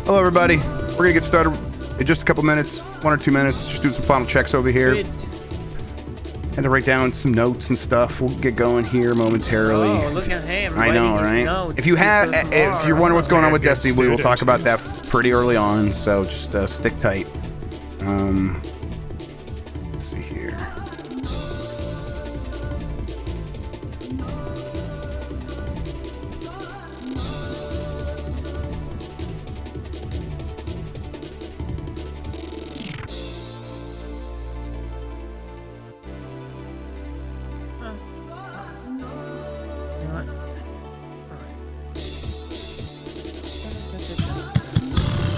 Hello, everybody. We're going to get started in just a couple minutes, 1 or 2 minutes. Just doing some final checks over here. Sweet. And to write down some notes and stuff. We'll get going here momentarily. Oh, look at him. I know, right? Notes. If you have, He's so if you're smart. wondering what's going on with Very good Destiny, we will talk student. about that pretty early on. So just stick tight. Let's see here.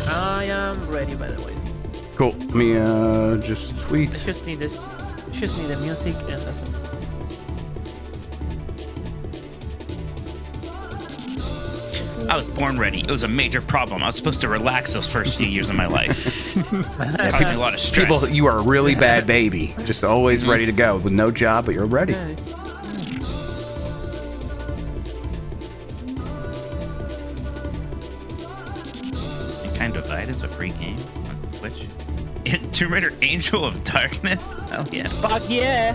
I am ready, by the way. Cool. Let me just tweet. I just need this. Just need the music and that's it. I was born ready. It was a major problem. I was supposed to relax those first few years of my life. Caused me a lot of stress. People, you are a really bad baby. Just always ready to go with no job, but you're ready. Yeah, Kind Divide is a free game on Twitch. Tomb Raider Angel of Darkness? Oh yeah. fuck yeah!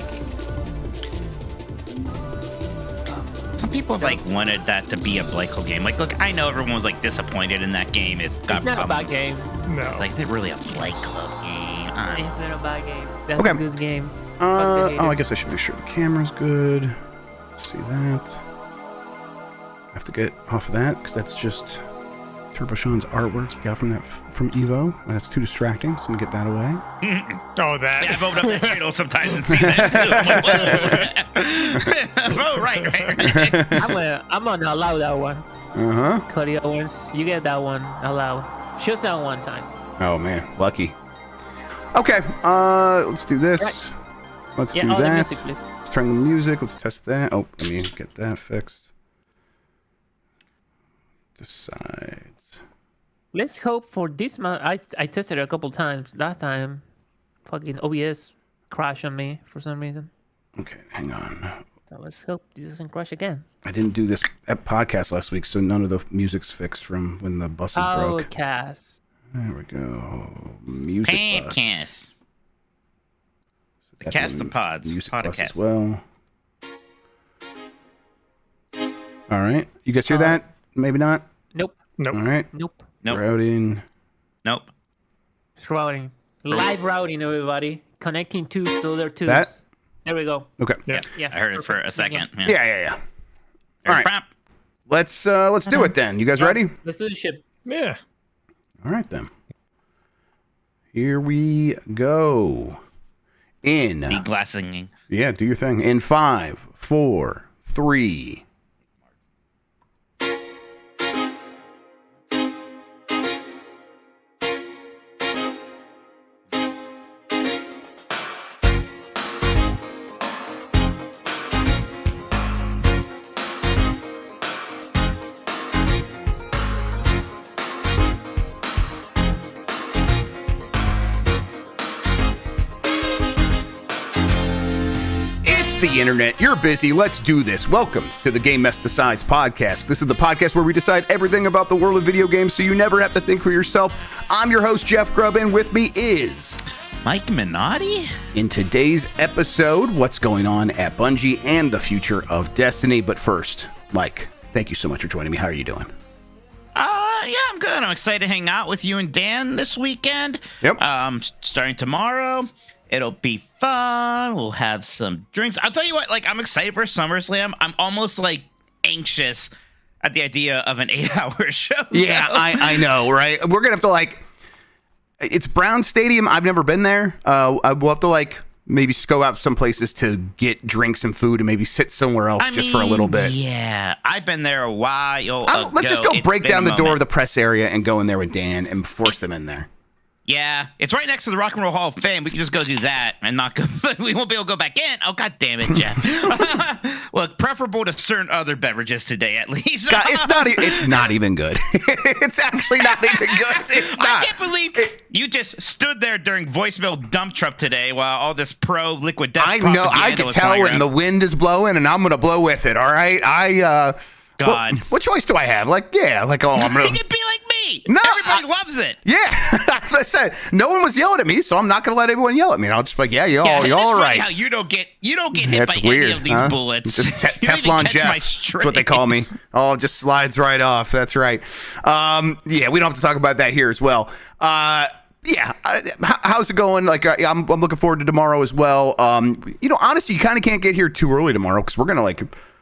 Some people have wanted that to be a Blyco game. Like, look, I know everyone was disappointed in that game. It's got It's not a bad problems. game. No. It's like, is it really a Blyco game? It's not a bad game. That's Okay. a good game. I guess I should make sure the camera's good. Let's see that. I have to get off of that because that's just Turbo Sean's artwork you got from Evo. And that's too distracting, so I'm gonna get that away. Oh, that. Yeah, I've opened up that channel sometimes and seen that too. I'm like, oh, right. I'm gonna allow that one. Uh-huh. Cody Owens, you get that one. Allow. Just that one time. Oh man, lucky. Okay, let's do this. Right. Let's Yeah, do all the that. music, please. Let's turn the music. Let's test that. Oh, let me get that fixed. Decides. Let's hope for this month. I tested it a couple times. Last time, fucking OBS crashed on me for some reason. Okay, hang on. So let's hope this doesn't crash again. I didn't do this podcast last week, so none of the music's fixed from when the buses broke. Cass. There we go. Music bus. Podcast. So The Cast the Pods. Music bus Podcast. as well. All right. You guys hear that? Maybe not. Nope. Nope. All right. Nope. Nope. Routing. Nope. It's routing. Live routing, everybody. Connecting tubes to other tubes. That? There we go. Okay. Yeah. Yes. I heard it for a perfect. second. Yeah. All right. Bam. Let's do it then. You guys ready? Let's do the ship. Yeah. All right then. Here we go. In. Deglassing. Yeah, do your thing. In 5, 4, 3. The internet. You're busy. Let's do this. Welcome to the Game Mess Decides podcast. This is the podcast where we decide everything about the world of video games so you never have to think for yourself. I'm your host, Jeff Grubb, and with me is Mike Minotti? in today's episode, what's going on at Bungie and the future of Destiny. But first, Mike, thank you so much for joining me. How are you doing? Yeah, I'm good. I'm excited to hang out with you and Dan this weekend. Yep. Starting tomorrow. It'll be fun. We'll have some drinks. I'll tell you what, I'm excited for SummerSlam. I'm almost anxious at the idea of an 8-hour show. Yeah, I know, right? We're gonna have to it's Brown Stadium. I've never been there. We'll have to maybe go out some places to get drinks and food and maybe sit somewhere else just for a little bit. Yeah, I've been there a while. Let's just go It's break been down a the door of moment. the press area and go in there with Dan and force them in there. Yeah, it's right next to the Rock and Roll Hall of Fame. We can just go do that and not go. We won't be able to go back in. Oh, God damn it, Jeff. Look, preferable to certain other beverages today, at least. God, it's not even good. It's actually not even good. It's not. I can't believe you just stood there during voicemail dump truck today while all this pro Liquid Death I know. I propaganda can was tell flying when around. the wind is blowing, and I'm gonna blow with it. All right. God. What choice do I have? I'm gonna. You can be like me. me. No, Everybody loves it. Yeah, I said no one was yelling at me, so I'm not going to let everyone yell at me. I'll just be like, y'all it's all funny right. how you don't get hit That's by weird, any of these huh? bullets. Just You don't even Teflon catch Jeff. my That's what they call me. strays. Oh, it just slides right off. That's right. Yeah, we don't have to talk about that here as well. Yeah, how's it going? Like, I'm looking forward to tomorrow as well. Honestly, you kind of can't get here too early tomorrow because we're gonna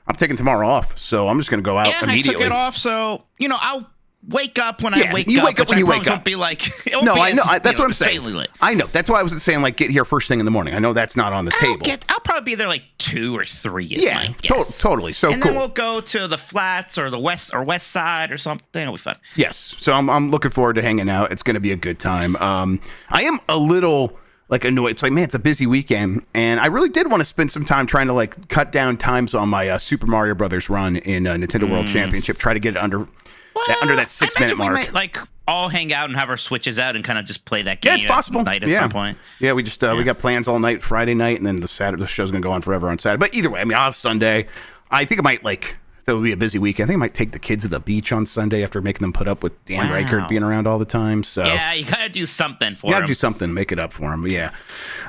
I'm taking tomorrow off, so I'm just gonna go out Yeah, immediately. I took it off, so I'll wake up when I Yeah, wake you up. wake up which when I you wake promise up. Won't be like it won't No, be I know. as, That's what I'm saying. insanely late. I know. That's why I wasn't saying like get here first thing in the morning. I know that's not on the table. I'll probably be there like 2 or 3. Is Yeah, my guess. totally. So and cool. then we'll go to the flats or the west side or something. It'll be fun. Yes. So I'm looking forward to hanging out. It's going to be a good time. I am a little annoyed. It's like, man, it's a busy weekend, and I really did want to spend some time trying to cut down times on my Super Mario Brothers run in Nintendo World Championship. Try to get it under that 6 minute mark. We might all hang out and have our Switches out and kind of just play that game. Yeah, it's possible. At night at some point. Yeah, we just we got plans all night Friday night, and then the show's gonna go on forever on Saturday. But either way, I mean, I'll have Sunday. I think I might that would be a busy weekend. I think I might take the kids to the beach on Sunday after making them put up with Dan Reichert being around all the time. So yeah, you gotta do something for them. You gotta do something, make it up for them. But yeah,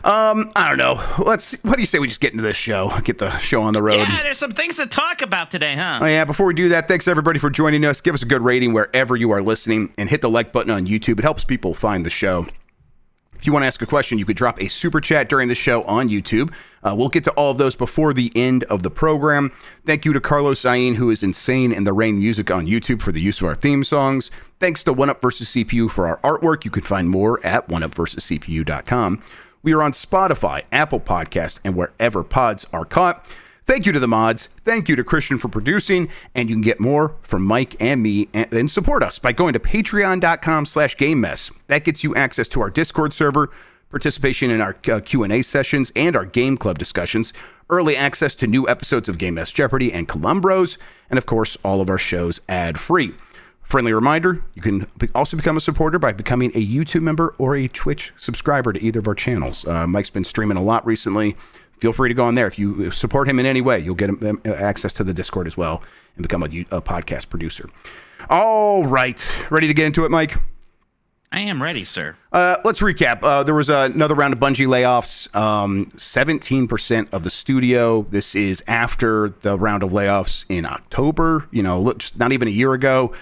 I don't know. What do you say we just get into this show? Get the show on the road. Yeah, there's some things to talk about today, huh? Oh yeah. Before we do that, thanks everybody for joining us. Give us a good rating wherever you are listening, and hit the like button on YouTube. It helps people find the show. If you want to ask a question, you could drop a super chat during the show on YouTube. We'll get to all of those before the end of the program. Thank you to Carlos Zain, who is Insane in the Rain Music on YouTube, for the use of our theme songs. Thanks to 1UP vs. CPU for our artwork. You can find more at 1UpVersusCPU.com. We are on Spotify, Apple Podcasts, and wherever pods are caught. Thank you to the mods. Thank you to Christian for producing. And you can get more from Mike and me and support us by going to patreon.com/GameMess. That gets you access to our Discord server, participation in our Q&A sessions and our Game Club discussions, early access to new episodes of Game Mess Jeopardy and Columbros, and of course, all of our shows ad-free. Friendly reminder, you can also become a supporter by becoming a YouTube member or a Twitch subscriber to either of our channels. Mike's been streaming a lot recently. Feel free to go on there. If you support him in any way, you'll get access to the Discord as well and become a podcast producer. All right. Ready to get into it, Mike? I am ready, sir. Let's recap. There was another round of Bungie layoffs. 17% of the studio. This is after the round of layoffs in October, not even a year ago.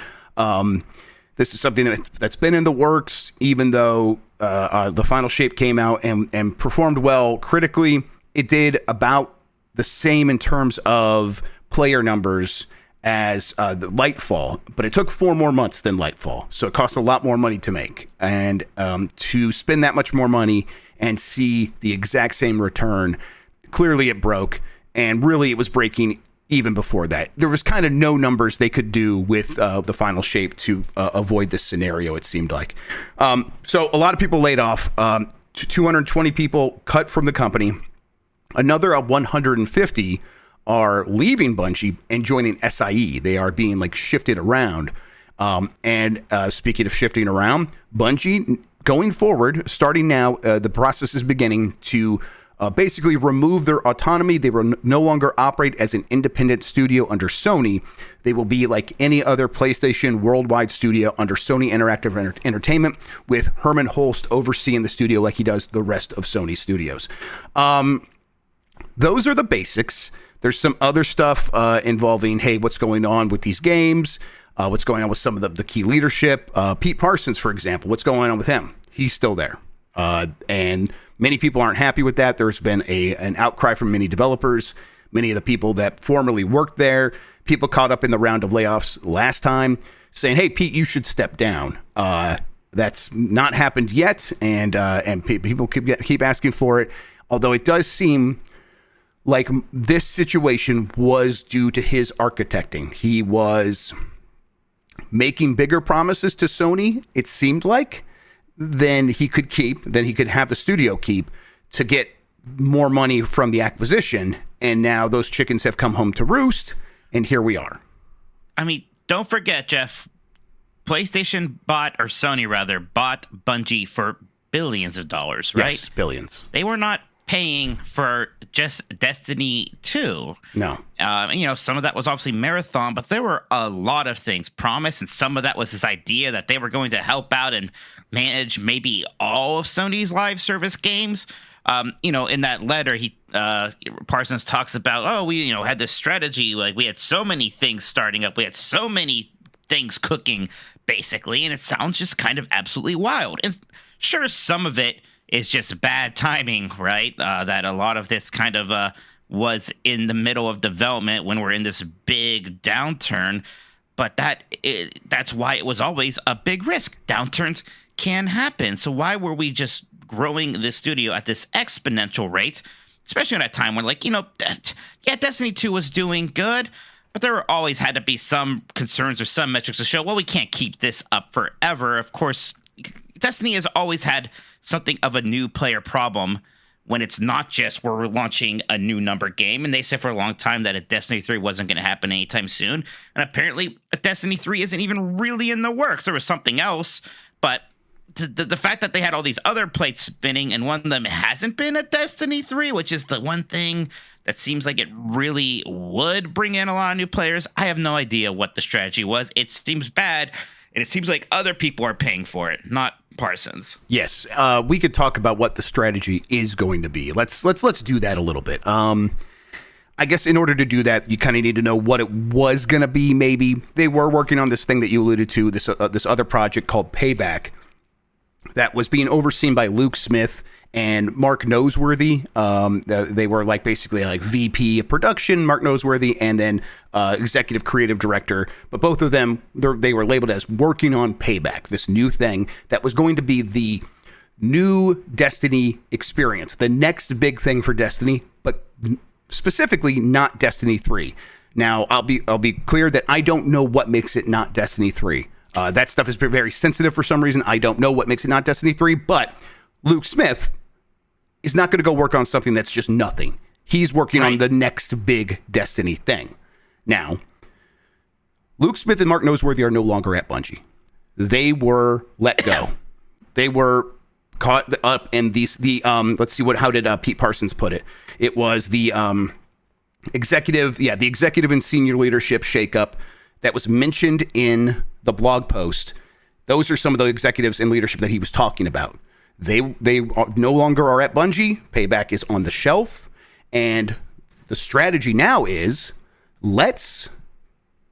This is something that's been in the works, even though the final shape came out and performed well critically. It did about the same in terms of player numbers as the Lightfall, but it took 4 more months than Lightfall, so it cost a lot more money to make. And to spend that much more money and see the exact same return, clearly it broke, and really it was breaking even before that. There was kind of no numbers they could do with the final shape to avoid this scenario, it seemed like. So a lot of people laid off. 220 people cut from the company. Another 150 are leaving Bungie and joining SIE. They are being shifted around. And speaking of shifting around, Bungie, going forward, starting now, the process is beginning to basically remove their autonomy. They will no longer operate as an independent studio under Sony. They will be like any other PlayStation worldwide studio under Sony Interactive Entertainment, with Herman Holst overseeing the studio like he does the rest of Sony studios. Those are the basics. There's some other stuff involving, hey, what's going on with these games? What's going on with some of the key leadership? Pete Parsons, for example, what's going on with him? He's still there. And many people aren't happy with that. There's been an outcry from many developers, many of the people that formerly worked there, people caught up in the round of layoffs last time, saying, hey, Pete, you should step down. That's not happened yet, and people keep asking for it, although it does seem like this situation was due to his architecting. He was making bigger promises to Sony, it seemed like, than he could have the studio keep to get more money from the acquisition. And now those chickens have come home to roost, and here we are. I mean, don't forget, Jeff, Sony bought Bungie for billions of dollars, right? Yes, billions. They were not paying for just Destiny 2. No. Some of that was obviously Marathon, but there were a lot of things promised, and some of that was this idea that they were going to help out and manage maybe all of Sony's live service games. In that letter, Parsons talks about, we had this strategy, like we had so many things starting up, we had so many things cooking, basically, and it sounds just kind of absolutely wild. And sure, some of it is just bad timing, right? That a lot of this kind of was in the middle of development when we're in this big downturn. But that's why it was always a big risk. Downturns can happen. So why were we just growing the studio at this exponential rate, especially at a time when, Destiny 2 was doing good, but there always had to be some concerns or some metrics to show, well, we can't keep this up forever. Of course, Destiny has always had something of a new player problem when it's not just we're launching a new number game. And they said for a long time that a Destiny 3 wasn't going to happen anytime soon. And apparently a Destiny 3 isn't even really in the works. There was something else, but the fact that they had all these other plates spinning and one of them hasn't been a Destiny 3, which is the one thing that seems like it really would bring in a lot of new players. I have no idea what the strategy was. It seems bad, and it seems like other people are paying for it, not Parsons. Yes, we could talk about what the strategy is going to be. Let's do that a little bit. I guess in order to do that, you kind of need to know what it was going to be. Maybe they were working on this thing that you alluded to, this other project called Payback, that was being overseen by Luke Smith and Mark Noseworthy. They were basically VP of production, Mark Noseworthy, and then executive creative director. But both of them, they were labeled as working on Payback, this new thing that was going to be the new Destiny experience, the next big thing for Destiny, but specifically not Destiny 3. Now, I'll be clear that I don't know what makes it not Destiny 3. That stuff is very sensitive for some reason. I don't know what makes it not Destiny 3, but Luke Smith is not going to go work on something that's just nothing. He's working on the next big Destiny thing. Now, Luke Smith and Mark Noseworthy are no longer at Bungie. They were let go. They were caught up in let's see, how did Pete Parsons put it? It was the executive and senior leadership shakeup that was mentioned in the blog post. Those are some of the executives in leadership that he was talking about. They no longer are at Bungie. Payback is on the shelf. And the strategy now is, let's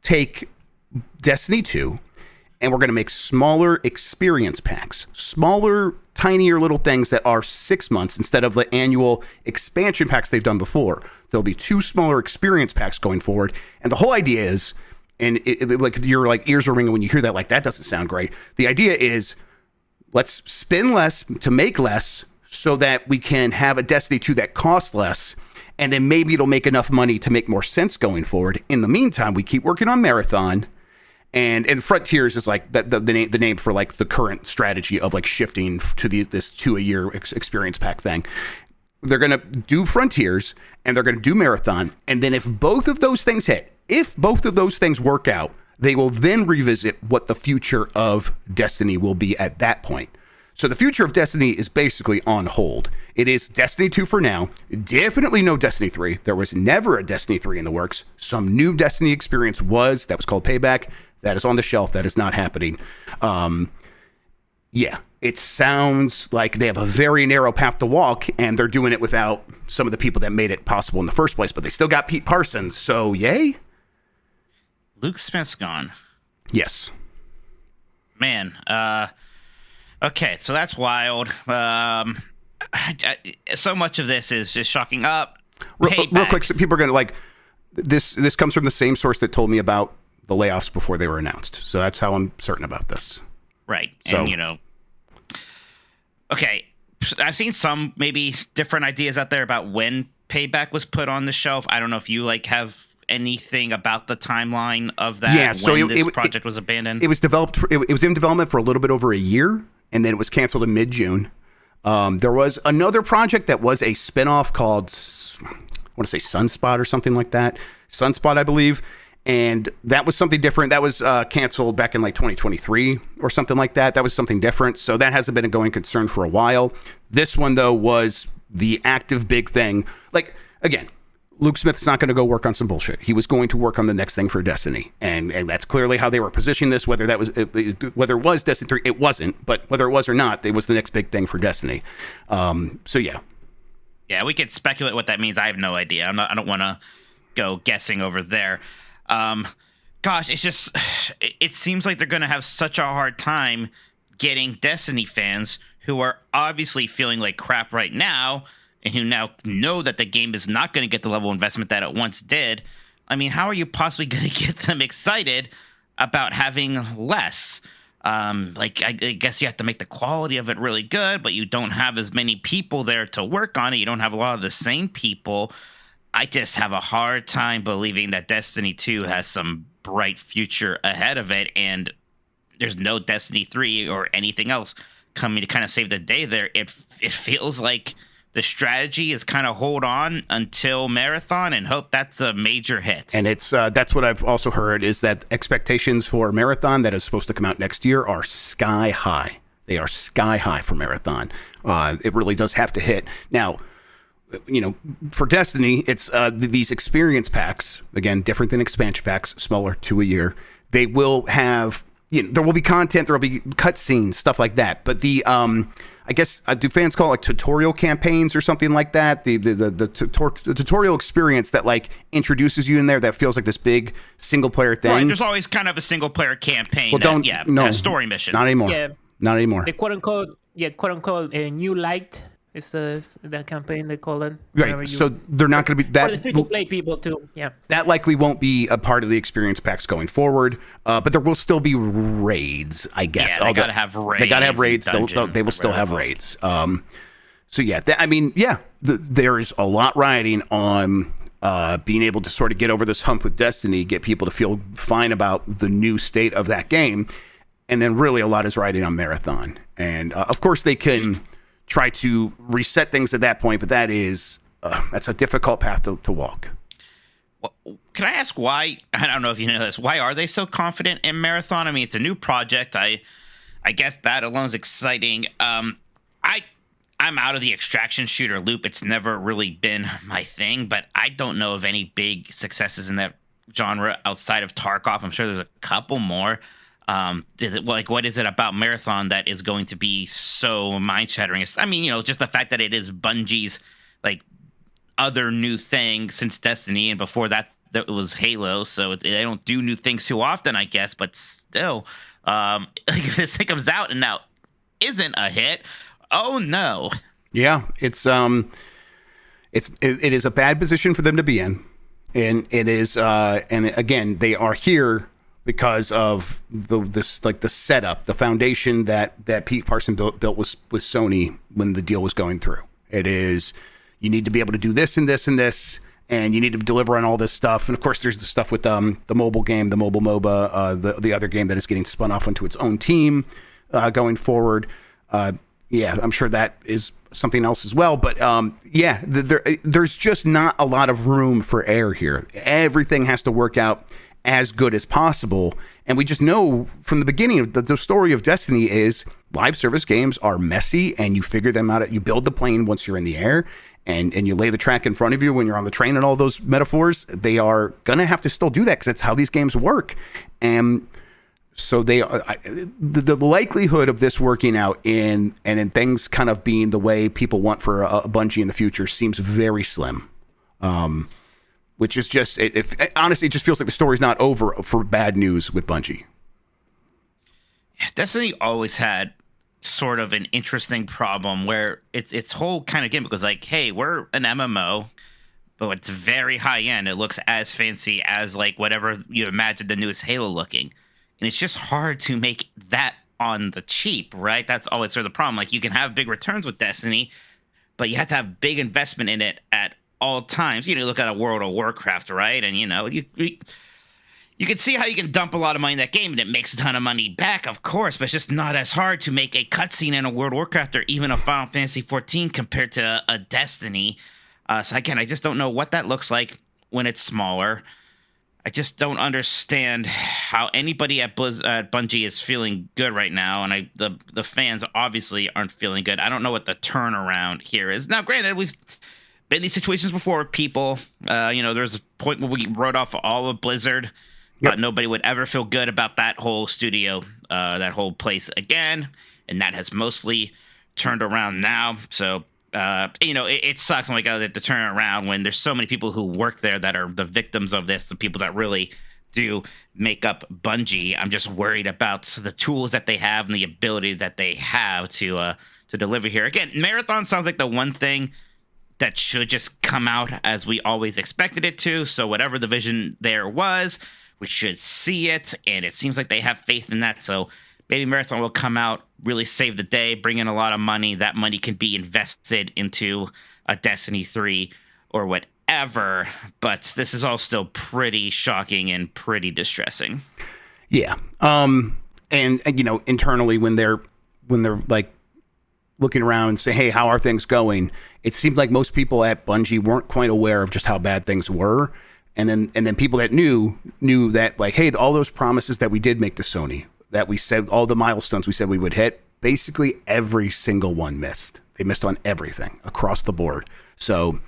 take Destiny 2 and we're going to make smaller experience packs. Smaller, tinier little things that are 6 months instead of the annual expansion packs they've done before. There'll be 2 smaller experience packs going forward. And the whole idea is, and your ears are ringing when you hear that, that doesn't sound great. The idea is, let's spend less to make less so that we can have a Destiny 2 that costs less, and then maybe it'll make enough money to make more sense going forward. In the meantime, we keep working on Marathon, and Frontiers is the name for the current strategy of shifting to this 2-a-year experience pack thing. They're going to do Frontiers, and they're going to do Marathon, and then if both of those things hit, if both of those things work out, they will then revisit what the future of Destiny will be at that point. So the future of Destiny is basically on hold. It is Destiny 2 for now. Definitely no Destiny 3. There was never a Destiny 3 in the works. Some new Destiny experience that was called Payback. That is on the shelf. That is not happening. It sounds like they have a very narrow path to walk, and they're doing it without some of the people that made it possible in the first place. But they still got Pete Parsons, so yay. Luke Smith's gone. Yes. Man. Okay, so that's wild. So much of this is just shocking. Real quick, so people are going to this comes from the same source that told me about the layoffs before they were announced. So that's how I'm certain about this. Right. So, and, okay, I've seen some maybe different ideas out there about when Payback was put on the shelf. I don't know if you have anything about the timeline of that. Yeah, so this project was abandoned. It was developed. It was in development for a little bit over a year, and then it was canceled in mid-June. There was another project that was a spinoff called, I want to say Sunspot or something like that. Sunspot, I believe. And that was something different. That was canceled back in 2023 or something like that. That was something different. So that hasn't been a going concern for a while. This one, though, was the active big thing. Like, again, Luke Smith's not going to go work on some bullshit. He was going to work on the next thing for Destiny, and that's clearly how they were positioning this. Whether it was Destiny 3, it wasn't, but whether it was or not, it was the next big thing for Destiny. So yeah. Yeah, we could speculate what that means. I have no idea. I don't want to go guessing over there. Gosh, it's just, it seems like they're going to have such a hard time getting Destiny fans who are obviously feeling like crap right now, and who now know that the game is not going to get the level of investment that it once did. I mean, how are you possibly going to get them excited about having less? I guess you have to make the quality of it really good, but you don't have as many people there to work on it. You don't have a lot of the same people. I just have a hard time believing that Destiny 2 has some bright future ahead of it, and there's no Destiny 3 or anything else coming to kind of save the day there. It feels like the strategy is kind of hold on until Marathon and hope that's a major hit. And it's that's what I've also heard, is that expectations for Marathon that is supposed to come out next year are sky high. They are sky high for Marathon. It really does have to hit. Now, for Destiny, it's these experience packs, again, different than expansion packs, smaller, 2 a year. They will have, there will be content, there will be cutscenes, stuff like that. But the I guess, do fans call it like tutorial campaigns or something like that? The tutorial experience that like introduces you in there, that feels like this big single player thing. Right, there's always kind of a single player campaign. No, story missions. Not anymore. Yeah. Not anymore. The quote unquote new light is the campaign they call it. Right. So they're not going to be that. For the free-to-play people too. Yeah. That likely won't be a part of the experience packs going forward. But there will still be raids, I guess. Yeah, they got to have raids. They got to have raids. They will still have raids. So yeah, there's a lot riding on being able to sort of get over this hump with Destiny, get people to feel fine about the new state of that game, and then really a lot is riding on Marathon. And of course they can try to reset things at that point, but that's a difficult path to walk. Well, can I ask why? I don't know if you know this. Why are they so confident in Marathon? I mean, it's a new project. I guess that alone is exciting. I'm out of the extraction shooter loop. It's never really been my thing, but I don't know of any big successes in that genre outside of Tarkov. I'm sure there's a couple more. What is it about Marathon that is going to be so mind-shattering? I mean, just the fact that it is Bungie's like other new thing since Destiny, and before that it was Halo, so they don't do new things too often, I guess. But still, if this thing comes out and now isn't a hit, oh no. Yeah, it is a bad position for them to be in, and it is, and again, they are here because of the setup, the foundation that Pete Parson built with Sony when the deal was going through. It is, you need to be able to do this and this and this, and you need to deliver on all this stuff. And of course, there's the stuff with the mobile game, the mobile MOBA, the other game that is getting spun off into its own team going forward. Yeah, I'm sure that is something else as well. But there's just not a lot of room for error here. Everything has to work out as good as possible. And we just know from the beginning of the story of Destiny is live service games are messy, and you figure them out. You build the plane once you're in the air, and you lay the track in front of you when you're on the train, and all those metaphors. They are going to have to still do that because that's how these games work. And so the likelihood of this working out in things kind of being the way people want for a Bungie in the future seems very slim. Which is just, honestly, it just feels like the story's not over for bad news with Bungie. Destiny always had sort of an interesting problem where its whole kind of gimmick was like, hey, we're an MMO, but it's very high end. It looks as fancy as like whatever you imagine the newest Halo looking. And it's just hard to make that on the cheap, right? That's always sort of the problem. Like, you can have big returns with Destiny, but you have to have big investment in it at all times. Look at a World of Warcraft, right? And you can see how you can dump a lot of money in that game and it makes a ton of money back, of course, but it's just not as hard to make a cutscene in a World of Warcraft or even a Final Fantasy 14 compared to a Destiny. So again, I just don't know what that looks like when it's smaller. I just don't understand how anybody at Bungie is feeling good right now, and the fans obviously aren't feeling good. I don't know what the turnaround here is. Now, granted, we've been in these situations before with people. There's a point where we wrote off all of Blizzard. Yep. Nobody would ever feel good about that whole studio, that whole place again, and that has mostly turned around now. So, it sucks when we got to turn around when there's so many people who work there that are the victims of this, the people that really do make up Bungie. I'm just worried about the tools that they have and the ability that they have to deliver here. Again, Marathon sounds like the one thing that should just come out as we always expected it to. So whatever the vision there was, we should see it, and it seems like they have faith in that. So maybe Marathon will come out, really save the day, bring in a lot of money. That money can be invested into a Destiny 3 or whatever. But this is all still pretty shocking and pretty distressing. Yeah. And internally when they're like looking around and say, hey, how are things going? It seemed like most people at Bungie weren't quite aware of just how bad things were. And then people that knew that, like, hey, all those promises that we did make to Sony, that we said, all the milestones we said we would hit, basically every single one missed. They missed on everything across the board. So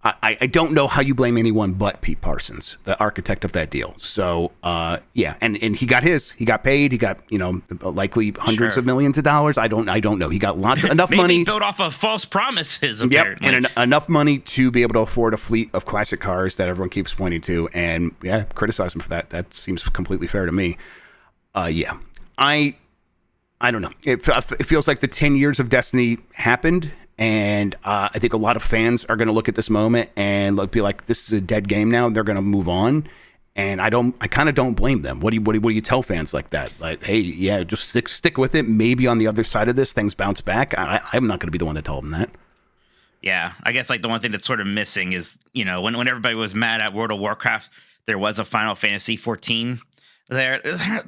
I don't know how you blame anyone but Pete Parsons, the architect of that deal. So, yeah. And he got paid. He got, likely hundreds of millions of dollars. I don't know. He got enough Maybe money. built off of false promises, Yep. apparently. And enough money to be able to afford a fleet of classic cars that everyone keeps pointing to. And yeah, criticize him for that. That seems completely fair to me. Yeah. I don't know. It feels like the 10 years of Destiny happened. And I think a lot of fans are going to look at this moment and be like, "This is a dead game now." They're going to move on, and I kind of don't blame them. What do you tell fans like that? Like, hey, yeah, just stick with it. Maybe on the other side of this, things bounce back. I'm not going to be the one to tell them that. Yeah, I guess like the one thing that's sort of missing is when everybody was mad at World of Warcraft, there was a Final Fantasy 14. There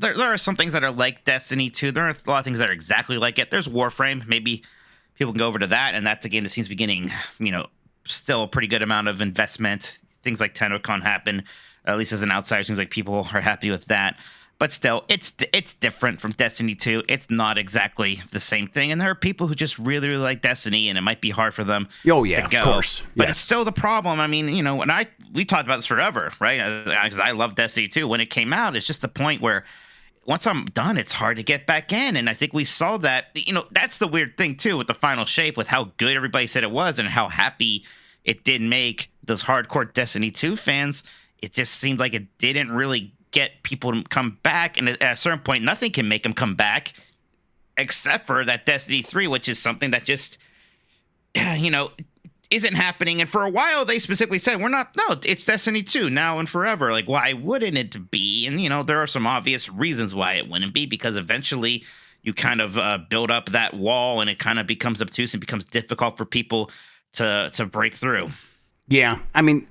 are some things that are like Destiny 2. There are a lot of things that are exactly like it. There's Warframe, maybe. People can go over to that, and that's a game that seems to be getting, still a pretty good amount of investment. Things like TennoCon happen, at least as an outsider. It seems like people are happy with that. But still, it's different from Destiny 2. It's not exactly the same thing. And there are people who just really, really like Destiny, and it might be hard for them to go. Of course. But it's still the problem. I mean, we talked about this forever, right? Because I love Destiny 2. When it came out, it's just the point where once I'm done, it's hard to get back in. And I think we saw that, that's the weird thing too, with the final shape, with how good everybody said it was and how happy it did make those hardcore Destiny 2 fans. It just seemed like it didn't really get people to come back. And at a certain point, nothing can make them come back except for that Destiny 3, which is something that just, isn't happening. And for a while, they specifically said, it's Destiny 2 now and forever. Like, why wouldn't it be? And, there are some obvious reasons why it wouldn't be, because eventually you kind of build up that wall and it kind of becomes obtuse and becomes difficult for people to break through. Yeah. I mean,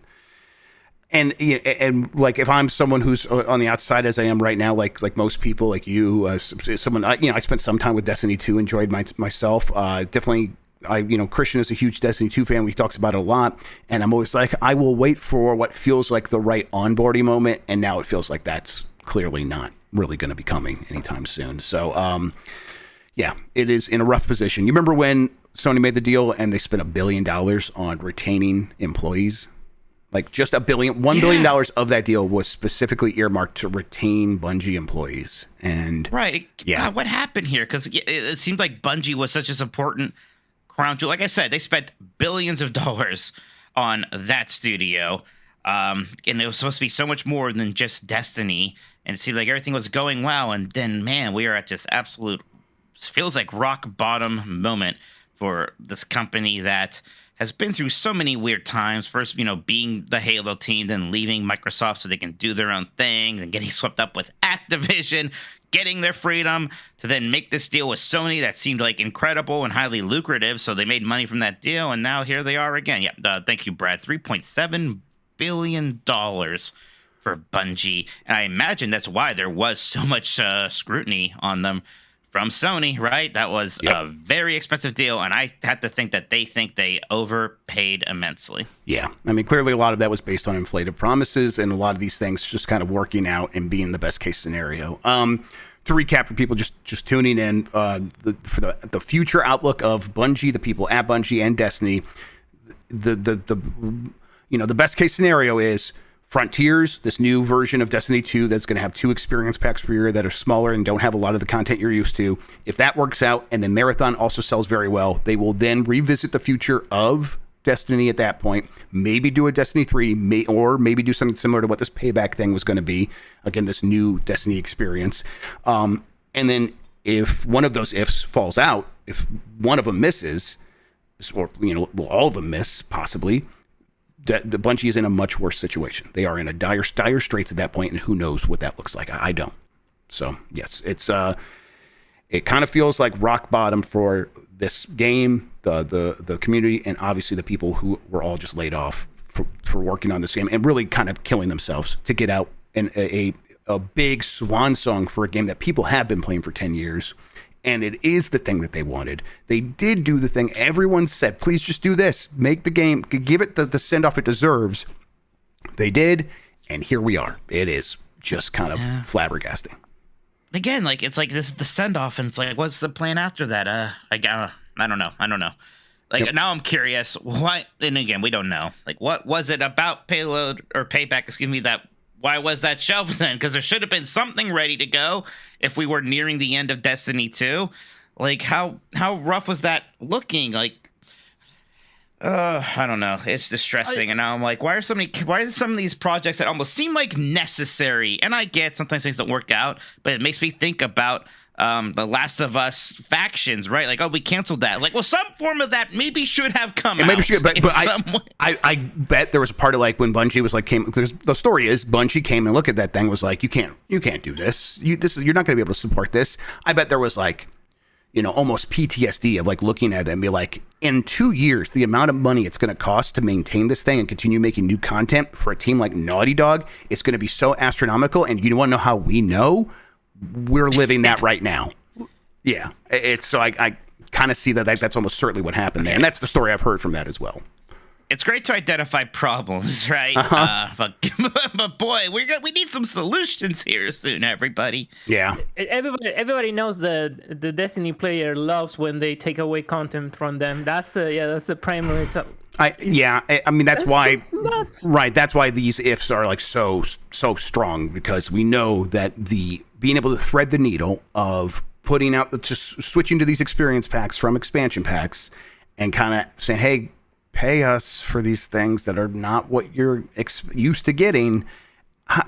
and like, if I'm someone who's on the outside as I am right now, like most people, like you, someone, I spent some time with Destiny 2, enjoyed myself, definitely. Christian is a huge Destiny 2 fan. He talks about it a lot. And I'm always like, I will wait for what feels like the right onboarding moment. And now it feels like that's clearly not really going to be coming anytime soon. So, yeah, it is in a rough position. You remember when Sony made the deal and they spent $1 billion on retaining employees? Like just $1 billion of that deal was specifically earmarked to retain Bungie employees. And right. Yeah. God, what happened here? Because it seemed like Bungie was such an important crown jewel. Like I said, they spent billions of dollars on that studio. And it was supposed to be so much more than just Destiny. And it seemed like everything was going well. And then, man, we are at this absolute, feels like rock bottom moment for this company that has been through so many weird times. First, being the Halo team, then leaving Microsoft so they can do their own thing, and getting swept up with Activision, getting their freedom, to then make this deal with Sony that seemed like incredible and highly lucrative. So they made money from that deal, and now here they are again. Yeah, thank you, Brad. $3.7 billion for Bungie. And I imagine that's why there was so much scrutiny on them from Sony, right? That was a very expensive deal, and I had to think that they think they overpaid immensely. Yeah, I mean, clearly a lot of that was based on inflated promises, and a lot of these things just kind of working out and being the best case scenario. To recap for people just tuning in, for the future outlook of Bungie, the people at Bungie and Destiny, the best case scenario is Frontiers, this new version of Destiny 2 that's going to have 2 experience packs per year that are smaller and don't have a lot of the content you're used to. If that works out and then Marathon also sells very well, they will then revisit the future of Destiny at that point, maybe do a Destiny 3, or maybe do something similar to what this Payback thing was going to be. Again, this new Destiny experience. And then if one of those ifs falls out, if one of them misses, or will all of them miss possibly, the Bungie is in a much worse situation. They are in a dire straits at that point, and who knows what that looks like. I don't. So yes, it kind of feels like rock bottom for this game, the community, and obviously the people who were all just laid off for working on this game and really kind of killing themselves to get out in a big swan song for a game that people have been playing for 10 years. And it is the thing that they wanted. They did do the thing everyone said, please just do this. Make the game, give it the send-off it deserves. They did, and here we are. It is just kind of flabbergasting. Again, it's like this is the send-off, and it's like, what's the plan after that? I don't know. Now I'm curious, what, and again, we don't know. What was it about Payload, or Payback, excuse me, why was that shelved then? Because there should have been something ready to go if we were nearing the end of Destiny 2. How rough was that looking? I don't know. It's distressing. And now I'm like, why are some of these projects that almost seem like necessary? And I get sometimes things don't work out, but it makes me think about the Last of Us factions, right? We canceled that. Some form of that maybe should have come out. Maybe should, but I bet there was a part of when Bungie was the story is Bungie came and looked at that thing, was like, you can't do this. You're not going to be able to support this. I bet there was almost PTSD of looking at it and be like, in 2 years, the amount of money it's going to cost to maintain this thing and continue making new content for a team like Naughty Dog, it's going to be so astronomical. And you want to know how we know? We're living that right now. Yeah, it's so I kind of see that's almost certainly what happened there, and that's the story I've heard from that as well. It's great to identify problems, right? But boy, we need some solutions here soon, everybody. Yeah, everybody knows the Destiny player loves when they take away content from them. That's the primary. I mean that's why nuts. Right, that's why these ifs are so strong, because we know that being able to thread the needle of putting out, just switching to these experience packs from expansion packs and kind of saying, hey, pay us for these things that are not what you're used to getting.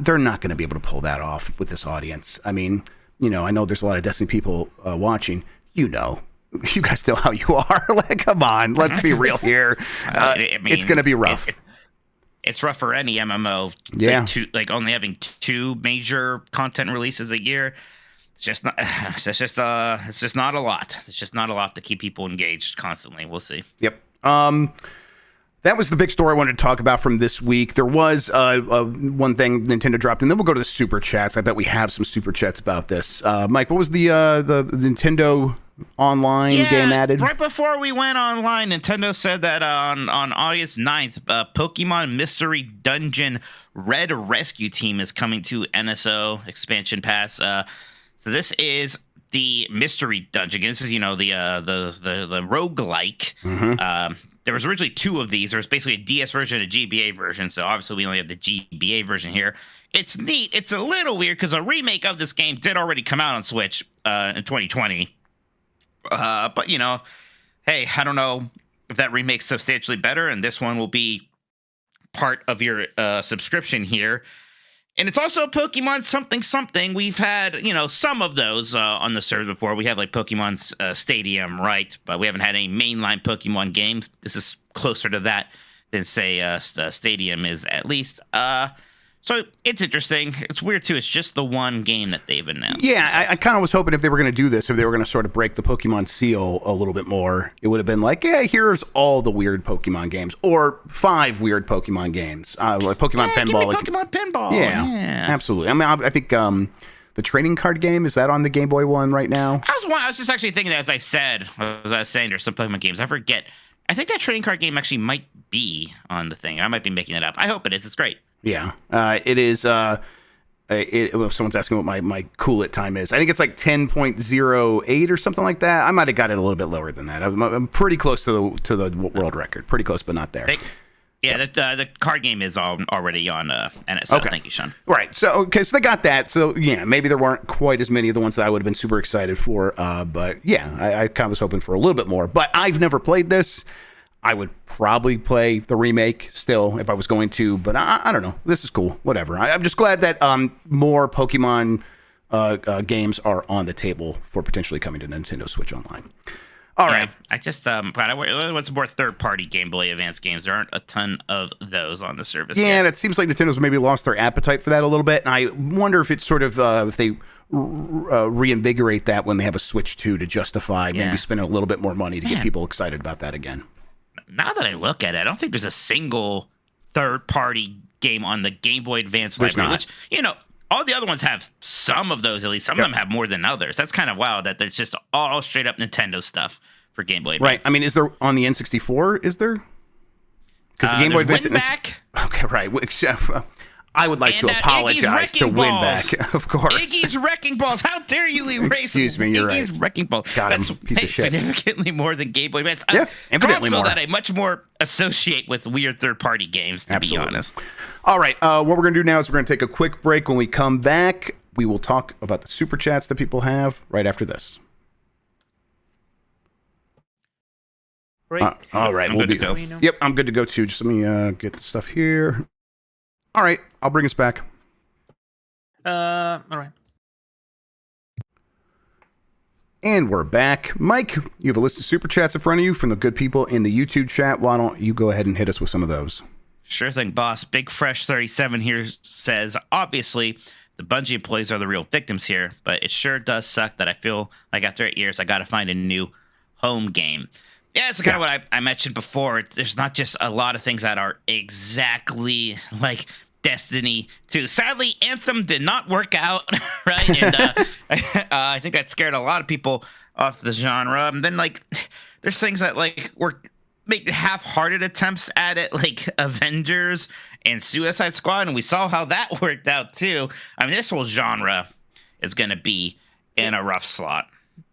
They're not going to be able to pull that off with this audience. I mean, I know there's a lot of Destiny people watching. You guys know how you are. Come on, let's be real here. It's going to be rough. It's rough for any MMO. Yeah. Only having 2 major content releases a year. It's just not a lot. It's just not a lot to keep people engaged constantly. We'll see. Yep. That was the big story I wanted to talk about from this week. There was one thing Nintendo dropped, and then we'll go to the super chats. I bet we have some super chats about this. Mike, what was the Nintendo online game added? Right before we went online, Nintendo said that on August 9th, Pokemon Mystery Dungeon Red Rescue Team is coming to NSO Expansion Pass. So this is the Mystery Dungeon. This is, the roguelike. Mm-hmm. There was originally 2 of these. There was basically a DS version and a GBA version. So obviously we only have the GBA version here. It's neat. It's a little weird because a remake of this game did already come out on Switch in 2020. But hey, I don't know if that remake's substantially better, and this one will be part of your subscription here. And it's also a Pokemon something. We've had, some of those on the server before. We have Pokemon's Stadium, right? But we haven't had any mainline Pokemon games. This is closer to that than, say, Stadium is, at least. So it's interesting. It's weird, too. It's just the one game that they've announced. Yeah, I kind of was hoping if they were going to do this, if they were going to sort of break the Pokemon seal a little bit more, it would have been here's all the weird Pokemon games, or 5 weird Pokemon games, like Pokemon Pinball. Pokemon Pinball. Yeah, absolutely. I mean, I think The trading card game, is that on the Game Boy one right now? I was just actually thinking that as I was saying, there's some Pokemon games. I forget. I think that trading card game actually might be on the thing. I might be making it up. I hope it is. It's great. Yeah, it is. Someone's asking what my cool it time is. I think it's like 10.08 or something like that. I might have got it a little bit lower than that. I'm pretty close to the world record. Pretty close, but not there. The card game is already on NSO. Okay. Thank you, Sean. Right. So they got that. So yeah, maybe there weren't quite as many of the ones that I would have been super excited for. But yeah, I kind of was hoping for a little bit more. But I've never played this. I would probably play the remake still if I was going to. But I don't know. This is cool. Whatever. I'm just glad that more Pokemon games are on the table for potentially coming to Nintendo Switch Online. All right. I just what's more third-party Game Boy Advance games? There aren't a ton of those on the service. Yeah, yet. it seems like Nintendo's maybe lost their appetite for that a little bit, and I wonder if it's sort of if they reinvigorate that when they have a Switch 2 to justify maybe spending a little bit more money to get people excited about that again. Now that I look at it, I don't think there's a single third-party game on the Game Boy Advance library. Which, all the other ones have some of those, at least. Some of them have more than others. That's kind of wild that there's just all straight up Nintendo stuff for Game Boy Advance. Right. I mean, is there on the N64? Is there? Because the Game Boy Advance. Winback. Okay, right. I would like to apologize to Winback, of course. Iggy's Wrecking Balls. How dare you erase Excuse me, you're Iggy's right. Wrecking Balls. God, That's I'm a piece of shit. significantly more than Game Boy Advance. Yeah, infinitely console more. That I much more associate with weird third-party games, to be honest. All right, what we're going to do now is we're going to take a quick break. When we come back, we will talk about the Super Chats that people have right after this. All right, I'm good to go. Yep, I'm good to go too. Just let me get the stuff here. All right, I'll bring us back. All right. And we're back. Mike, you have a list of Super Chats in front of you from the good people in the YouTube chat. Why don't you go ahead and hit us with some of those? Sure thing, boss. Big Fresh 37 here says, obviously, the Bungie employees are the real victims here, but it sure does suck that I feel like after 8 years, I got to find a new home game. Yeah, it's kind of what I mentioned before. There's not just a lot of things that are exactly like Destiny 2. Sadly, Anthem did not work out, right? And I think that scared a lot of people off the genre. And then, there's things that, were make half-hearted attempts at it, like Avengers and Suicide Squad, and we saw how that worked out, too. I mean, this whole genre is going to be in a rough slot.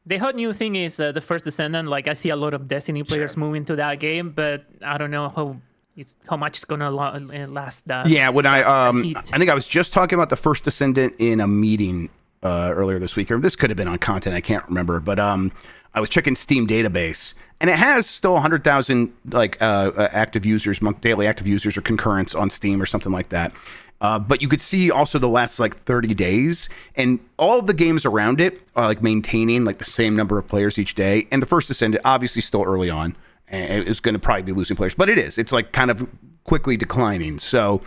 The hot new thing is the First Descendant. I see a lot of Destiny players moving to that game, but I don't know how much it's gonna last. Yeah, when I think I was just talking about the First Descendant in a meeting earlier this week, or this could have been on content. I can't remember, but I was checking Steam database, and it has still 100,000 active users, daily active users, or concurrents on Steam or something like that. But you could see also the last 30 days, and all of the games around it are maintaining the same number of players each day. And the First Descendant, obviously still early on, and it's going to probably be losing players, but it is. It's kind of quickly declining. So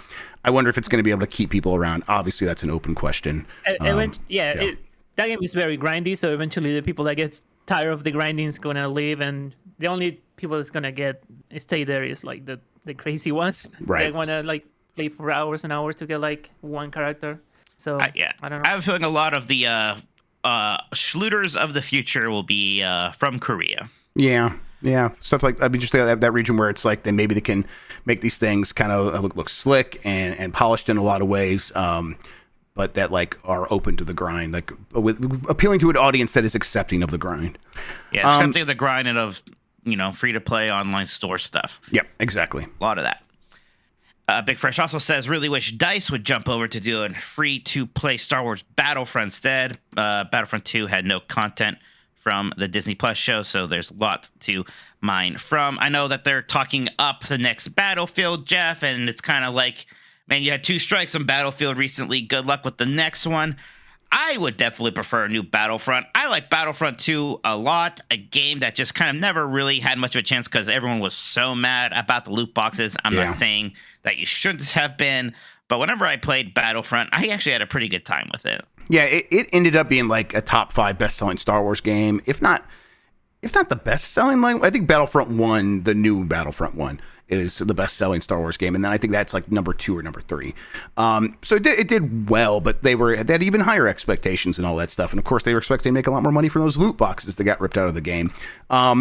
I wonder if it's going to be able to keep people around. Obviously, that's an open question. That game is very grindy, so eventually the people that get tired of the grinding is going to leave, and the only people that's going to stay there is the crazy ones. Right. They want to play for hours and hours to get one character. So I don't know. I have a feeling a lot of the Schluters of the future will be from Korea. Yeah, stuff just that region where it's maybe they can make these things kind of look slick and polished in a lot of ways, but that are open to the grind, with appealing to an audience that is accepting of the grind. Yeah, accepting of the grind and of free to play online store stuff. Yep, exactly. A lot of that. Big Fresh also says, really wish DICE would jump over to doing free-to-play Star Wars Battlefront instead. Battlefront 2 had no content from the Disney Plus show, so there's lots to mine from. I know that they're talking up the next Battlefield, Jeff, and it's kind of man, you had 2 strikes on Battlefield recently. Good luck with the next one. I would definitely prefer a new Battlefront. I like Battlefront 2 a lot, a game that just kind of never really had much of a chance because everyone was so mad about the loot boxes. I'm not saying that you shouldn't have been, but whenever I played Battlefront, I actually had a pretty good time with it. Yeah, it ended up being a top 5 best-selling Star Wars game, if not the best-selling. I think Battlefront 1, the new Battlefront 1, is the best-selling Star Wars game, and then I think that's like number 2 or number 3. So it did well, but they had even higher expectations and all that stuff, and of course they were expecting to make a lot more money from those loot boxes that got ripped out of the game. I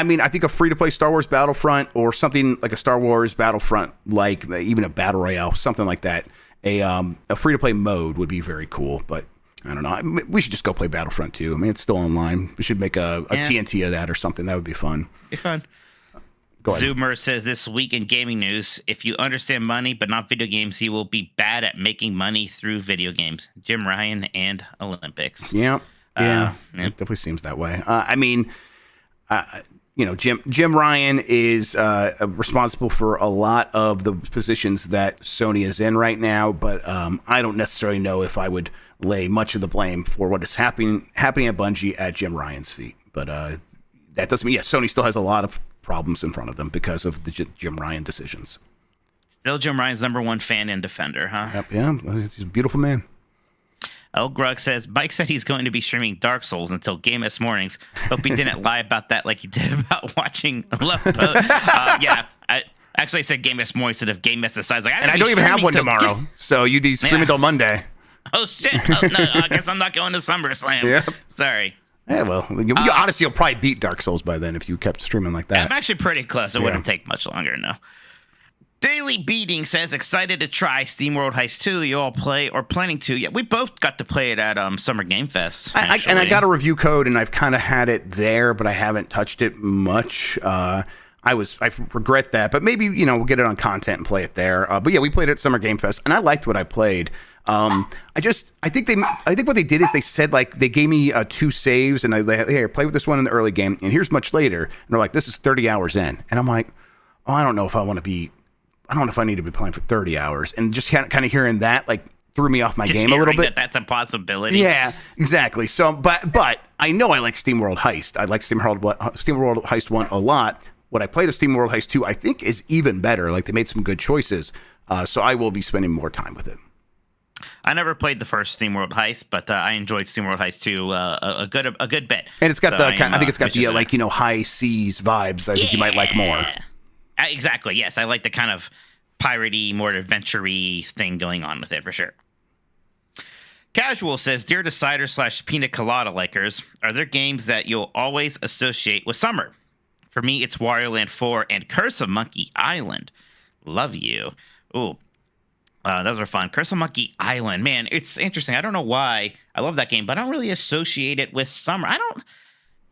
mean, I think a free-to-play Star Wars Battlefront or something like a Star Wars Battlefront, like even a Battle Royale, something like that, a free-to-play mode would be very cool, but I don't know. We should just go play Battlefront 2. I mean, it's still online. We should make a TNT of that or something. That would be fun. Be fun. Go ahead. Zoomer says, this week in gaming news, if you understand money but not video games, you will be bad at making money through video games. Jim Ryan and Olympics. Yeah. It definitely seems that way. I mean, Jim Ryan is responsible for a lot of the positions that Sony is in right now, but I don't necessarily know if I would lay much of the blame for what is happening at Bungie at Jim Ryan's feet. But that doesn't mean, Sony still has a lot of problems in front of them because of the Jim Ryan decisions. Still Jim Ryan's #1 fan and defender, huh? Yep, yeah, he's a beautiful man. Grug says, Mike said he's going to be streaming Dark Souls until Game S mornings. Hope he didn't lie about that like he did about watching Love Boat. I actually said Game S mornings instead of Game S decides. And I don't even have one tomorrow, so you'd be streaming until Monday. Oh, shit. Oh, no, I guess I'm not going to SummerSlam. Yeah. Sorry. Yeah, well, honestly, you'll probably beat Dark Souls by then if you kept streaming like that. I'm actually pretty close. It wouldn't take much longer, no. Daily Beating says, excited to try SteamWorld Heist 2. You all play or planning to? Yeah, we both got to play it at Summer Game Fest. And I got a review code, and I've kind of had it there, but I haven't touched it much. I regret that, but maybe, we'll get it on content and play it there. But yeah, we played it at Summer Game Fest, and I liked what I played. I think what they did is they said, like, they gave me 2 saves, and hey, play with this one in the early game, and here's much later. And they're like, this is 30 hours in. And I'm like, I don't know if I need to be playing for 30 hours. And just kind of hearing that, like, threw me off my game a little bit. That's a possibility. Yeah, exactly. So, but I know I like SteamWorld Heist. I like SteamWorld Heist 1 a lot. What I played of SteamWorld Heist 2, I think, is even better. Like, they made some good choices. So I will be spending more time with it. I never played the first SteamWorld Heist, but I enjoyed SteamWorld Heist 2 a good bit. And it's got I think it's got the high seas vibes that I think you might like more. Exactly. Yes, I like the kind of piratey, more adventure-y thing going on with it for sure. Casual says, Dear Decider / Pina Colada likers, are there games that you'll always associate with summer? For me, it's Wario Land 4 and Curse of Monkey Island. Love you. Ooh. Those are fun. Curse of Monkey Island. Man, it's interesting. I don't know why I love that game, but I don't really associate it with summer. I don't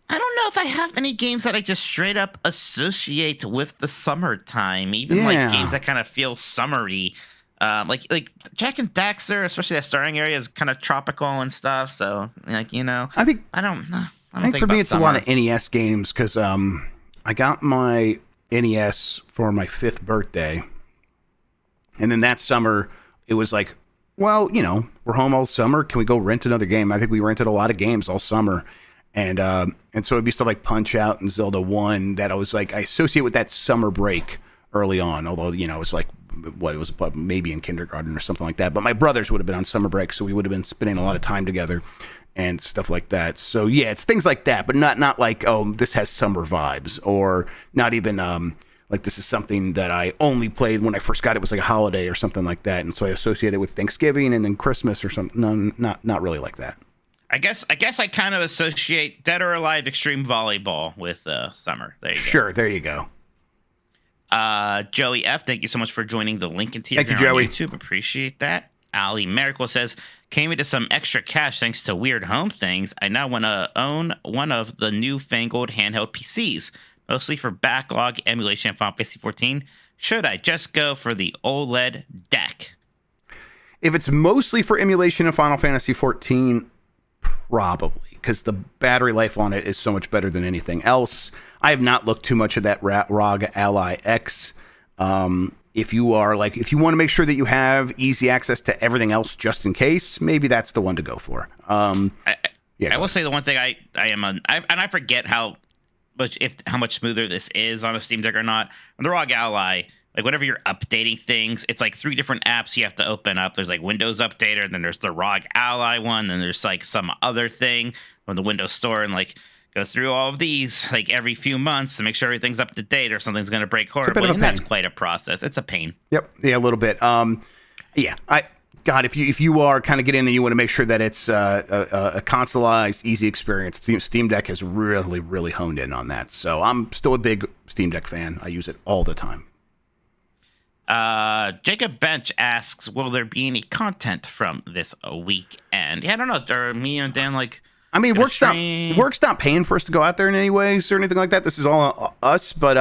know if I have any games that I just straight up associate with the summertime. Even like games that kind of feel summery. Like Jack and Daxter, especially that starting area is kind of tropical and stuff. So I think for me it's a lot of NES games because I got my NES for my 5th birthday. And then that summer, it was like, well, we're home all summer. Can we go rent another game? I think we rented a lot of games all summer. And so it'd be stuff like Punch-Out and Zelda 1 that I was like, I associate with that summer break early on. Although, it's like, it was maybe in kindergarten or something like that. But my brothers would have been on summer break, so we would have been spending a lot of time together and stuff like that. So, yeah, it's things like that, but not like, oh, this has summer vibes, or not even like this is something that I only played when I first got it. It was like a holiday or something like that. And so I associate it with Thanksgiving and then Christmas or something. No, not really like that. I guess I kind of associate Dead or Alive Extreme Volleyball with summer. There you go. Sure, there you go. Joey F, thank you so much for joining the Lincoln tier. Thank you, Joey. On YouTube. Appreciate that. Ali Miracle says, came into some extra cash thanks to weird home things. I now want to own one of the newfangled handheld PCs, mostly for backlog emulation of Final Fantasy 14. Should I just go for the OLED deck? If it's mostly for emulation of Final Fantasy 14, probably, because the battery life on it is so much better than anything else. I have not looked too much at that ROG Ally X. If you want to make sure that you have easy access to everything else just in case, maybe that's the one to go for. I will say the one thing I forget how much smoother this is on a Steam Deck or not. On the ROG Ally, like whenever you're updating things, it's like 3 different apps you have to open up. There's like Windows Updater, then there's the ROG Ally one, then there's like some other thing on the Windows Store, and like go through all of these like every few months to make sure everything's up to date or something's going to break horribly. And that's quite a process. It's a pain. Yep. Yeah, a little bit. Yeah. God, if you are kind of getting in and you want to make sure that it's a consoleized, easy experience, Steam Deck has really, really honed in on that. So I'm still a big Steam Deck fan. I use it all the time. Jacob Bench asks, will there be any content from this weekend? Yeah, I don't know. Are me and Dan work's not paying for us to go out there in any ways or anything like that. This is all us, but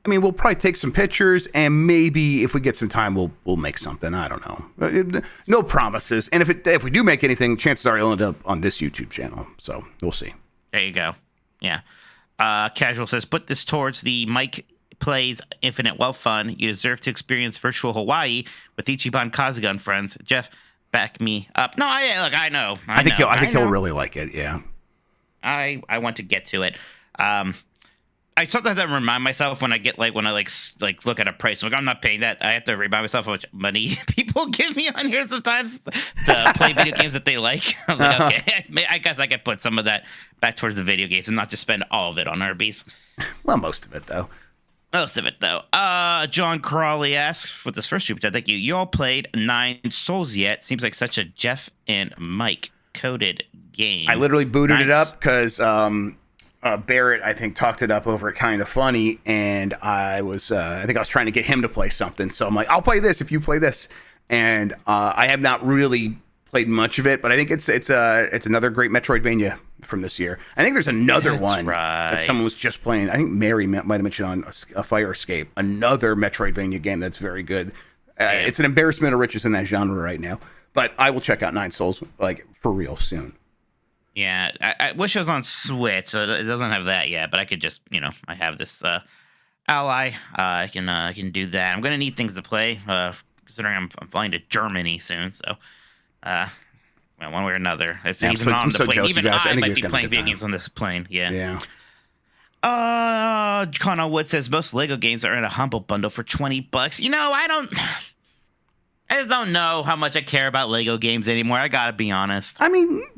we'll probably take some pictures and maybe if we get some time, we'll make something. I don't know. No promises. And if we do make anything, chances are it'll end up on this YouTube channel. So we'll see. There you go. Yeah. Casual says, put this towards the Mike Plays Infinite Wealth Fund. You deserve to experience virtual Hawaii with Ichiban Kazuga and friends. Jeff, back me up. No, I know. I think he'll really like it. Yeah. I want to get to it. I sometimes remind myself when I look at a price. I'm not paying that. I have to remind myself how much money people give me on here sometimes to play video games that they like. I was like, okay, I guess I could put some of that back towards the video games and not just spend all of it on Arby's. Well, most of it though. John Crawley asks for this first super chat. Thank you. You all played 9 Souls yet? Seems like such a Jeff and Mike coded game. I literally booted it up because Barrett, I think, talked it up over Kind of Funny, and I was trying to get him to play something. So I'm like, I'll play this if you play this. And I have not really played much of it, but I think it's another great Metroidvania from this year. I think there's another one that someone was just playing. I think Mary might have mentioned on a Fire Escape, another Metroidvania game that's very good. It's an embarrassment of riches in that genre right now, but I will check out 9 Souls for real soon. Yeah, I wish it was on Switch, so it doesn't have that yet, but I could just, I have this Ally. I can do that. I'm going to need things to play, considering I'm flying to Germany soon, so one way or another. If yeah, even on the plane, even I might be playing video time. Games on this plane. Yeah. Yeah. Connor Wood says most Lego games are in a Humble Bundle for $20. I just don't know how much I care about Lego games anymore. I gotta be honest.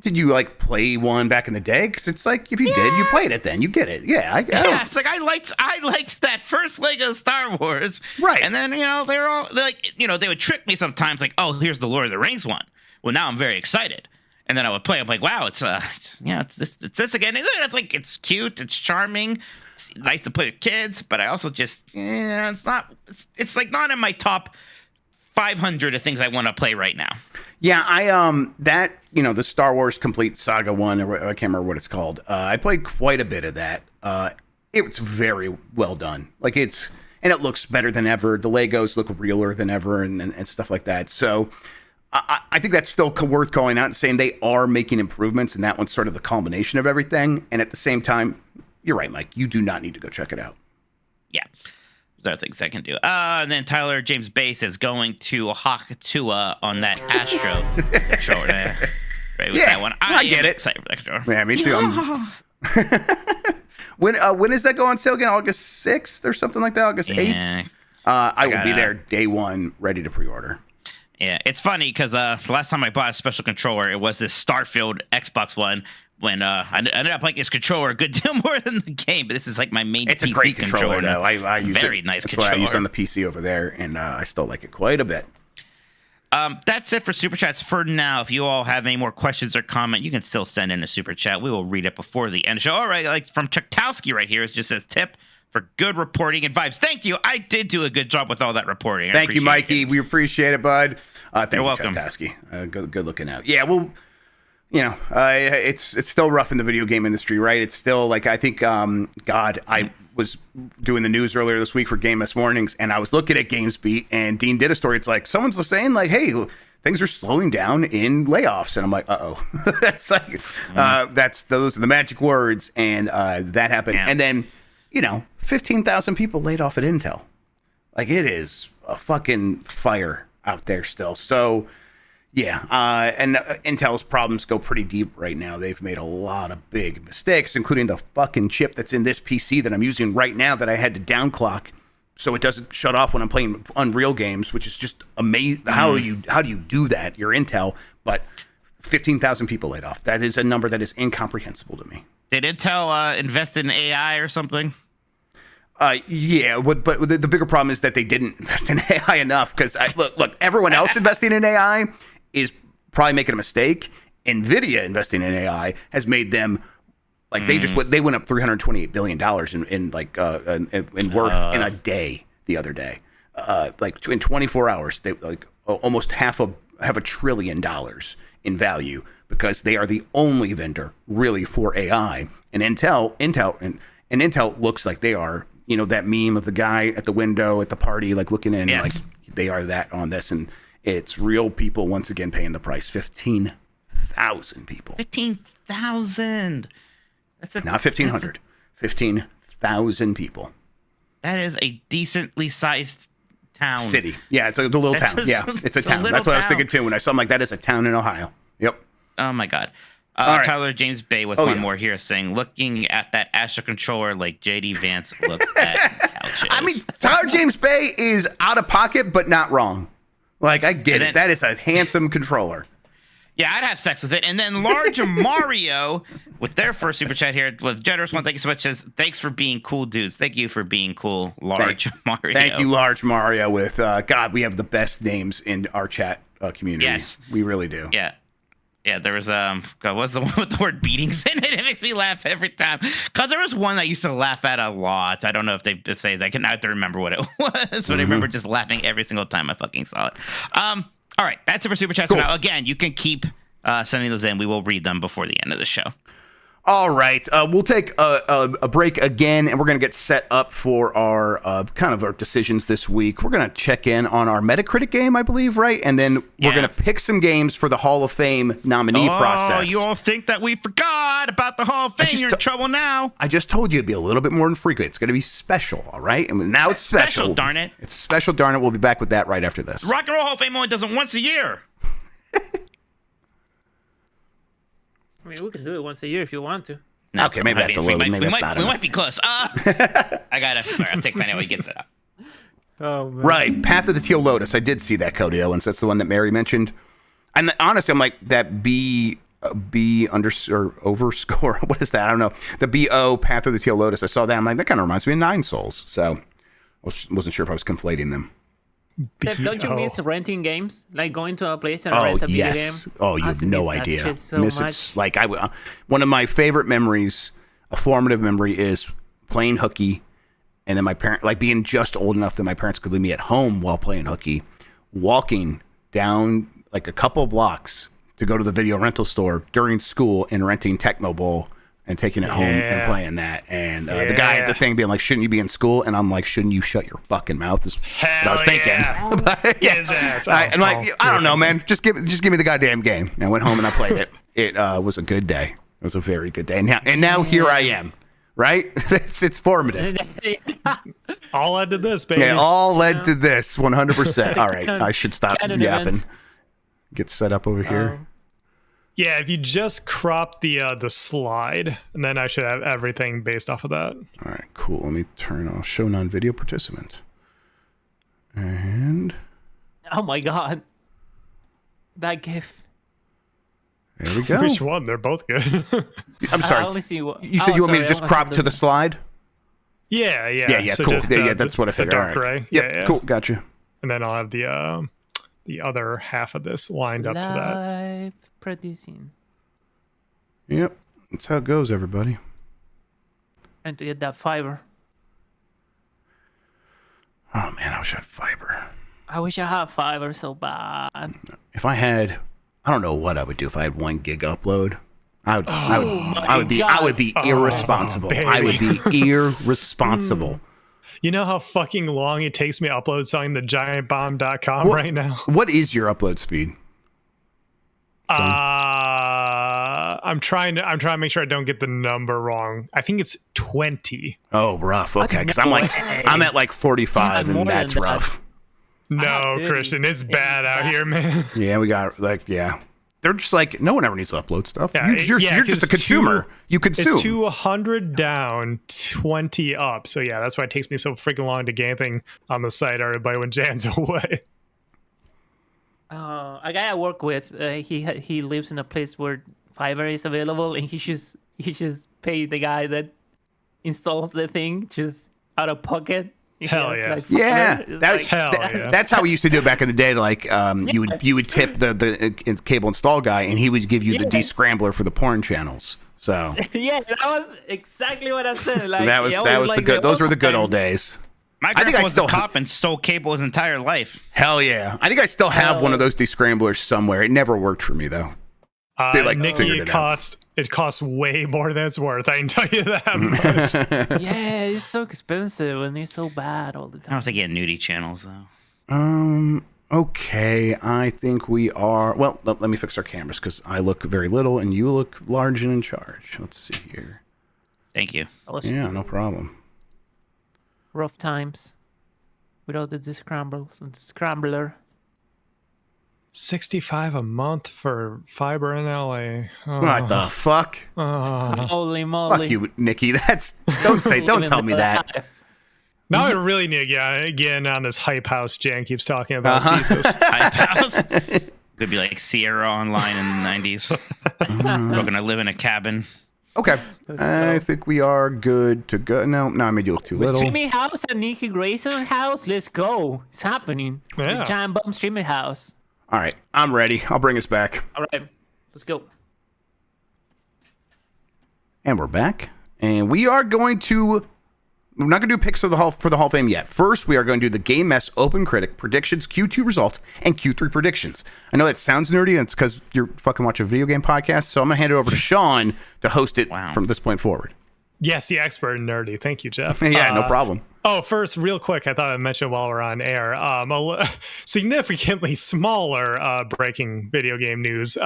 Did you play one back in the day? Because it's like if you did, you played it. Then you get it. Yeah. It's like I liked that first Lego Star Wars. Right. And then they were all they would trick me sometimes. Like, oh, here's the Lord of the Rings one. Well, now I'm very excited. And then I would play. I'm like, wow, it's this again. It's cute. It's charming. It's nice to play with kids. But I also just it's not. It's not in my top 500 of things I want to play right now. Yeah, the Star Wars Complete Saga one, or I can't remember what it's called. I played quite a bit of that. It's very well done. And it looks better than ever. The Legos look realer than ever, and stuff like that. So I think that's still worth calling out and saying they are making improvements, and that one's sort of the culmination of everything. And at the same time, you're right, Mike. You do not need to go check it out. Yeah. There are things I can do. And then Tyler James Bass is going to Hakatua on that Astro controller. Right with that one. I get it. Excited for that controller. Yeah, me too. When is that go on sale again? August 6th or something like that? August 8th? I will be there day one, ready to pre-order. Yeah, it's funny because the last time I bought a special controller, it was this Starfield Xbox one. When I ended up liking this controller a good deal more than the game, but this is my main PC controller. It's a great controller, though. I use very nice controller. That's what I use on the PC over there, and I still like it quite a bit. That's it for Super Chats for now. If you all have any more questions or comment, you can still send in a Super Chat. We will read it before the end of the show. All right, from Chuktowski right here, it just says, tip for good reporting and vibes. Thank you. I did do a good job with all that reporting. Thank you, Mikey. We appreciate it, bud. You're welcome. Chuktowski. Good looking out. Yeah, well, it's still rough in the video game industry, right? It's still I think, I was doing the news earlier this week for Game S Mornings, and I was looking at GamesBeat, and Dean did a story. It's like someone's saying hey, things are slowing down in layoffs, and I'm like, that's those are the magic words, and that happened, and then 15,000 people laid off at Intel. It is a fucking fire out there still. So. Yeah, and Intel's problems go pretty deep right now. They've made a lot of big mistakes, including the fucking chip that's in this PC that I'm using right now that I had to downclock so it doesn't shut off when I'm playing Unreal games, which is just amazing. How do you do that? You're Intel, but 15,000 people laid off. That is a number that is incomprehensible to me. Did Intel invest in AI or something? Yeah, but the bigger problem is that they didn't invest in AI enough. Because look, everyone else investing in AI is probably making a mistake. Nvidia investing in AI has made them like they went up $328 billion in worth in a day the other day. Like in 24 hours, they like almost half a $1 trillion in value because they are the only vendor really for AI. And Intel looks like they are. You know, that meme of the guy at the window at the party, like looking in, like they are that on this. And it's real people once again paying the price. 15,000 people. 15,000. Not 1,500. 15,000 people. That is a decently sized town. City. Yeah, it's a little town. It's a town. That's what I was thinking too when I saw. I'm like, that is a town in Ohio. Yep. Oh my God. Right. Tyler James Bay with one more here saying, looking at that Astro controller like JD Vance looks at couches. I mean, Tyler James Bay is out of pocket, but not wrong. Like, I get it. That is a handsome controller. Yeah, I'd have sex with it. And then Large Mario with their first super chat here with generous one. Thank you so much. Says, thanks for being cool, dudes. Thank you for being cool, Large Mario. Thank you, Large Mario. With God, we have the best names in our chat community. Yes, we really do. Yeah, there was God, what's the one with the word beatings in it? It makes me laugh every time. Cause there was one I used to laugh at a lot. I don't know if they say that. I have to remember what it was, but I remember just laughing every single time I fucking saw it. All right, that's it for super chats for now. Again, you can keep sending those in. We will read them before the end of the show. All right, we'll take a break again, and we're going to get set up for our kind of our decisions this week. We're going to check in on our Metacritic game, I believe, right? And then we're going to pick some games for the Hall of Fame nominee process. Oh, you all think that we forgot about the Hall of Fame? You're in trouble now. I just told you it'd be a little bit more infrequent. It's going to be special, all right? And now it's special. Special, darn it. It's special, darn it. We'll be back with that right after this. Rock and Roll Hall of Fame only does it once a year. I mean, we can do it once a year if you want to. No, okay, maybe that's a little. Maybe that's not enough. We might be close. I'll take Penny when he gets it up. Oh, man. Right, Path of the Teal Lotus. I did see that, Cody Owens. That's the one that Mary mentioned. And honestly, I'm like, that B overscore. What is that? I don't know. The BO Path of the Teal Lotus. I saw that. I'm like, that kind of reminds me of Nine Souls. So I wasn't sure if I was conflating them. Don't you miss renting games? Like going to a place and rent a video game? Oh, you have no idea. So much. Like one of my favorite memories, a formative memory, is playing hooky, and then my parent, like being just old enough that my parents could leave me at home while playing hooky, walking down like a couple blocks to go to the video rental store during school and renting Tecmo Bowl and taking it home and playing that. And the guy at the thing being like, shouldn't you be in school? And I'm like, shouldn't you shut your fucking mouth? Is what I was thinking. But, His ass. I'm like, I don't know, man. Just give me the goddamn game. And I went home and I played it. It was a good day. It was a very good day. And now here I am. Right? it's formative. All led to this, baby. Yeah, all led to this 100%. All right. I should stop yapping. Get set up over here. Yeah, if you just crop the slide, and then I should have everything based off of that. All right, cool. Let me turn off show non-video participant. And oh my God, that GIF. There we go. Which one? They're both good. I'm sorry. I only see one. You said you want me to just crop to the slide? Yeah. So cool. That's what I figured. Dark all right. gray. Yeah, cool. Gotcha. And then I'll have the other half of this lined up to that. Live producing. Yep. That's how it goes, everybody. And to get that fiber. Oh, man, I wish I had fiber. I wish I had fiber so bad. If I had, I don't know what I would do if I had 1 gig upload. I would be irresponsible. I would be irresponsible. You know how fucking long it takes me to upload something to giantbomb.com right now? What is your upload speed? I'm trying to make sure I don't get the number wrong. I think it's 20. Oh, rough. Okay, because I'm at like 45, and that's rough. No, Christian, it's bad out here, man. Yeah, we got they're just like, no one ever needs to upload stuff. Yeah, you're just a consumer. You consume. It's 200 down, 20 up. So yeah, that's why it takes me so freaking long to get anything on the site, everybody, when Jan's away. A guy I work with, he lives in a place where fiber is available, and he you just pay the guy that installs the thing just out of pocket. Hell yeah. Like, Yeah, yeah. that's how we used to do it back in the day. Like, you would tip the cable install guy, and he would give you the descrambler for the porn channels. So yeah, that was exactly what I said. Like, that was the good. Those were the good old days. My grandpa was a cop and stole cable his entire life. Hell yeah! I think I still have one of those descramblers somewhere. It never worked for me though. Nikki, it costs way more than it's worth. I can tell you that much. Yeah, it's so expensive and it's so bad all the time. I don't think he had nudie channels though. Okay, I think we are. Well, let me fix our cameras because I look very little and you look large and in charge. Let's see here. Thank you. Yeah, no problem. Rough times without the scrambler. $65 a month for fiber in LA. What the fuck? Holy moly! Fuck you, Nikki. Don't tell me that. Now I really need to get on this hype house Jan keeps talking about. Jesus. Hype house. Could be like Sierra Online in the 90s. We're gonna live in a cabin. Okay, I think we are good to go. No, I made you look too little. Streaming house at Nikki Grayson's house. Let's go. It's happening. Yeah. The Giant Bomb streaming house. All right, I'm ready. I'll bring us back. All right, let's go. And we're back. And we are going to... We're not going to do picks of the Hall for the Hall of Fame yet. First, we are going to do the Game Mess OpenCritic predictions, Q2 results, and Q3 predictions. I know that sounds nerdy, and it's because you're fucking watching a video game podcast, so I'm going to hand it over to Sean to host it from this point forward. Yes, the expert in nerdy. Thank you, Jeff. Yeah, no problem. Oh, first, real quick, I thought I'd mention while we're on air, significantly smaller breaking video game news.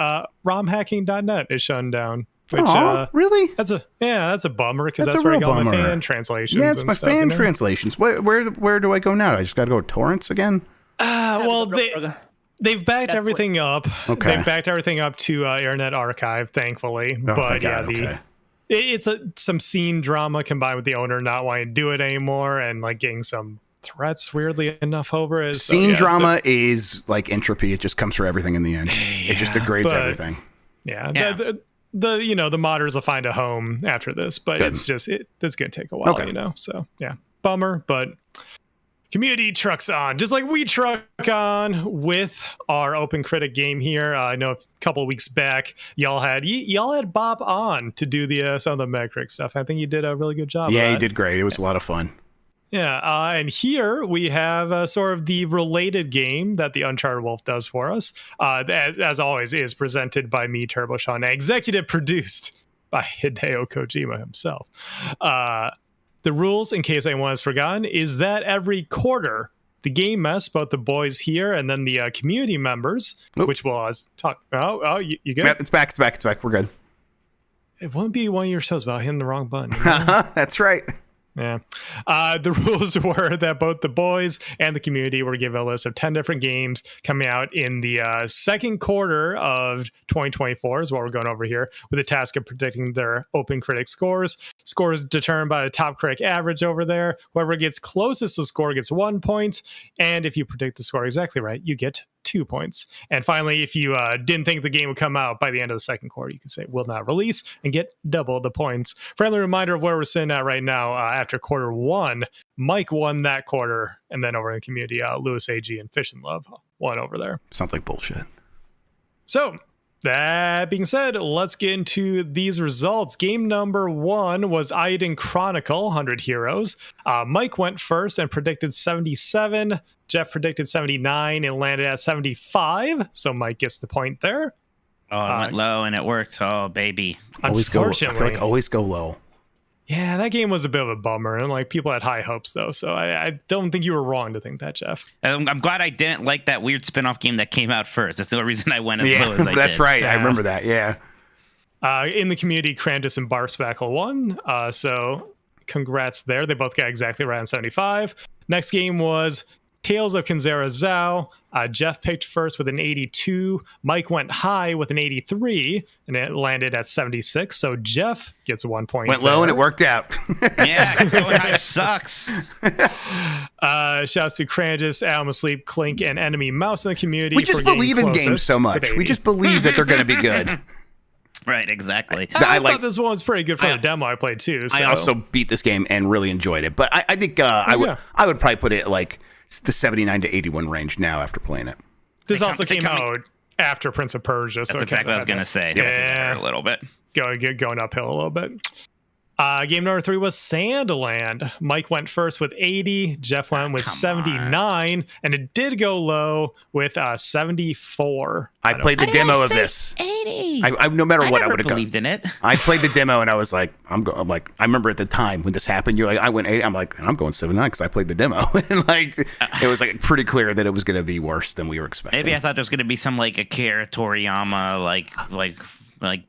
ROMhacking.net is shut down. Which, really? That's a bummer because that's where I got my fan translations. Yeah, it's my fan translations. Where do I go now? I just got to go to torrents again. Well, they've backed everything up. Okay. They've backed everything up to Internet Archive, thankfully. But yeah, it's some scene drama combined with the owner not wanting to do it anymore and like getting some threats weirdly enough over it. Scene drama is like entropy. It just comes for everything in the end. It just degrades everything. Yeah. The modders will find a home after this, but it's gonna take a while, so yeah, bummer. But community trucks on just like we truck on with our OpenCritic game here. I know a couple of weeks back y'all had Bob on to do some of the Metacritic stuff. I think you did a really good job. Yeah, he did great. It was a lot of fun. Yeah, and here we have sort of the related game that the Uncharted Wolf does for us. As always, is presented by me, Turbo Sean, executive produced by Hideo Kojima himself. The rules, in case anyone has forgotten, is that every quarter, the Game Mess, both the boys here and then the community members, which we'll talk about. Oh, you good? Yeah, it's back. We're good. It won't be one of your shows about hitting the wrong button. That's right. Yeah. The rules were that both the boys and the community were given a list of 10 different games coming out in the second quarter of 2024 is what we're going over here, with the task of predicting their OpenCritic scores. Scores determined by the top critic average over there. Whoever gets closest to the score gets 1 point. And if you predict the score exactly right, you get 2 points. And finally, if you didn't think the game would come out by the end of the second quarter, you can say will not release and get double the points. Friendly reminder of where we're sitting at right now. After quarter one, Mike won that quarter, and then over in the community, Lewis AG and Fish and Love won over there. Sounds like bullshit. So that being said, let's get into these results. Game number one was Aiden Chronicle, 100 Heroes. Mike went first and predicted 77. Jeff predicted 79 and landed at 75. So Mike gets the point there. Oh, it went low and it worked. Oh, baby. Always go low. Yeah, that game was a bit of a bummer, and like people had high hopes though, so I don't think you were wrong to think that, Jeff. I'm glad I didn't like that weird spin-off game that came out first. That's the only reason I went as low as I did. That's right. Yeah. I remember that. Yeah. In the community, Crandus and Barspackle won. So congrats there. They both got exactly right on 75. Next game was Tales of Kinzera Zhao. Jeff picked first with an 82. Mike went high with an 83, and it landed at 76. So Jeff gets 1 point. Went low and it worked out. Yeah, going high sucks. Shouts to Crandus, Adam Asleep, Clink, and Enemy Mouse in the community. We just believe in games so much. We just believe that they're going to be good. Right, exactly. I thought this one was pretty good for the demo I played too. So. I also beat this game and really enjoyed it, but I think I would probably put it like the 79 to 81 range now after playing it. This also came out after Prince of Persia. That's so exactly what I was going to say. Yeah, a little bit. Going uphill a little bit. Game number 3 was Sandland. Mike went first with 80. Jeff went with 79, and it did go low with 74. I played the demo of this. 80. I no matter what, I would have believed in it. I played the demo, and I was like, I'm like, I remember at the time when this happened, you're like, I went 80. I'm like, I'm going 79 because I played the demo, and like, it was like pretty clear that it was going to be worse than we were expecting. Maybe I thought there was going to be some like Akira Toriyama like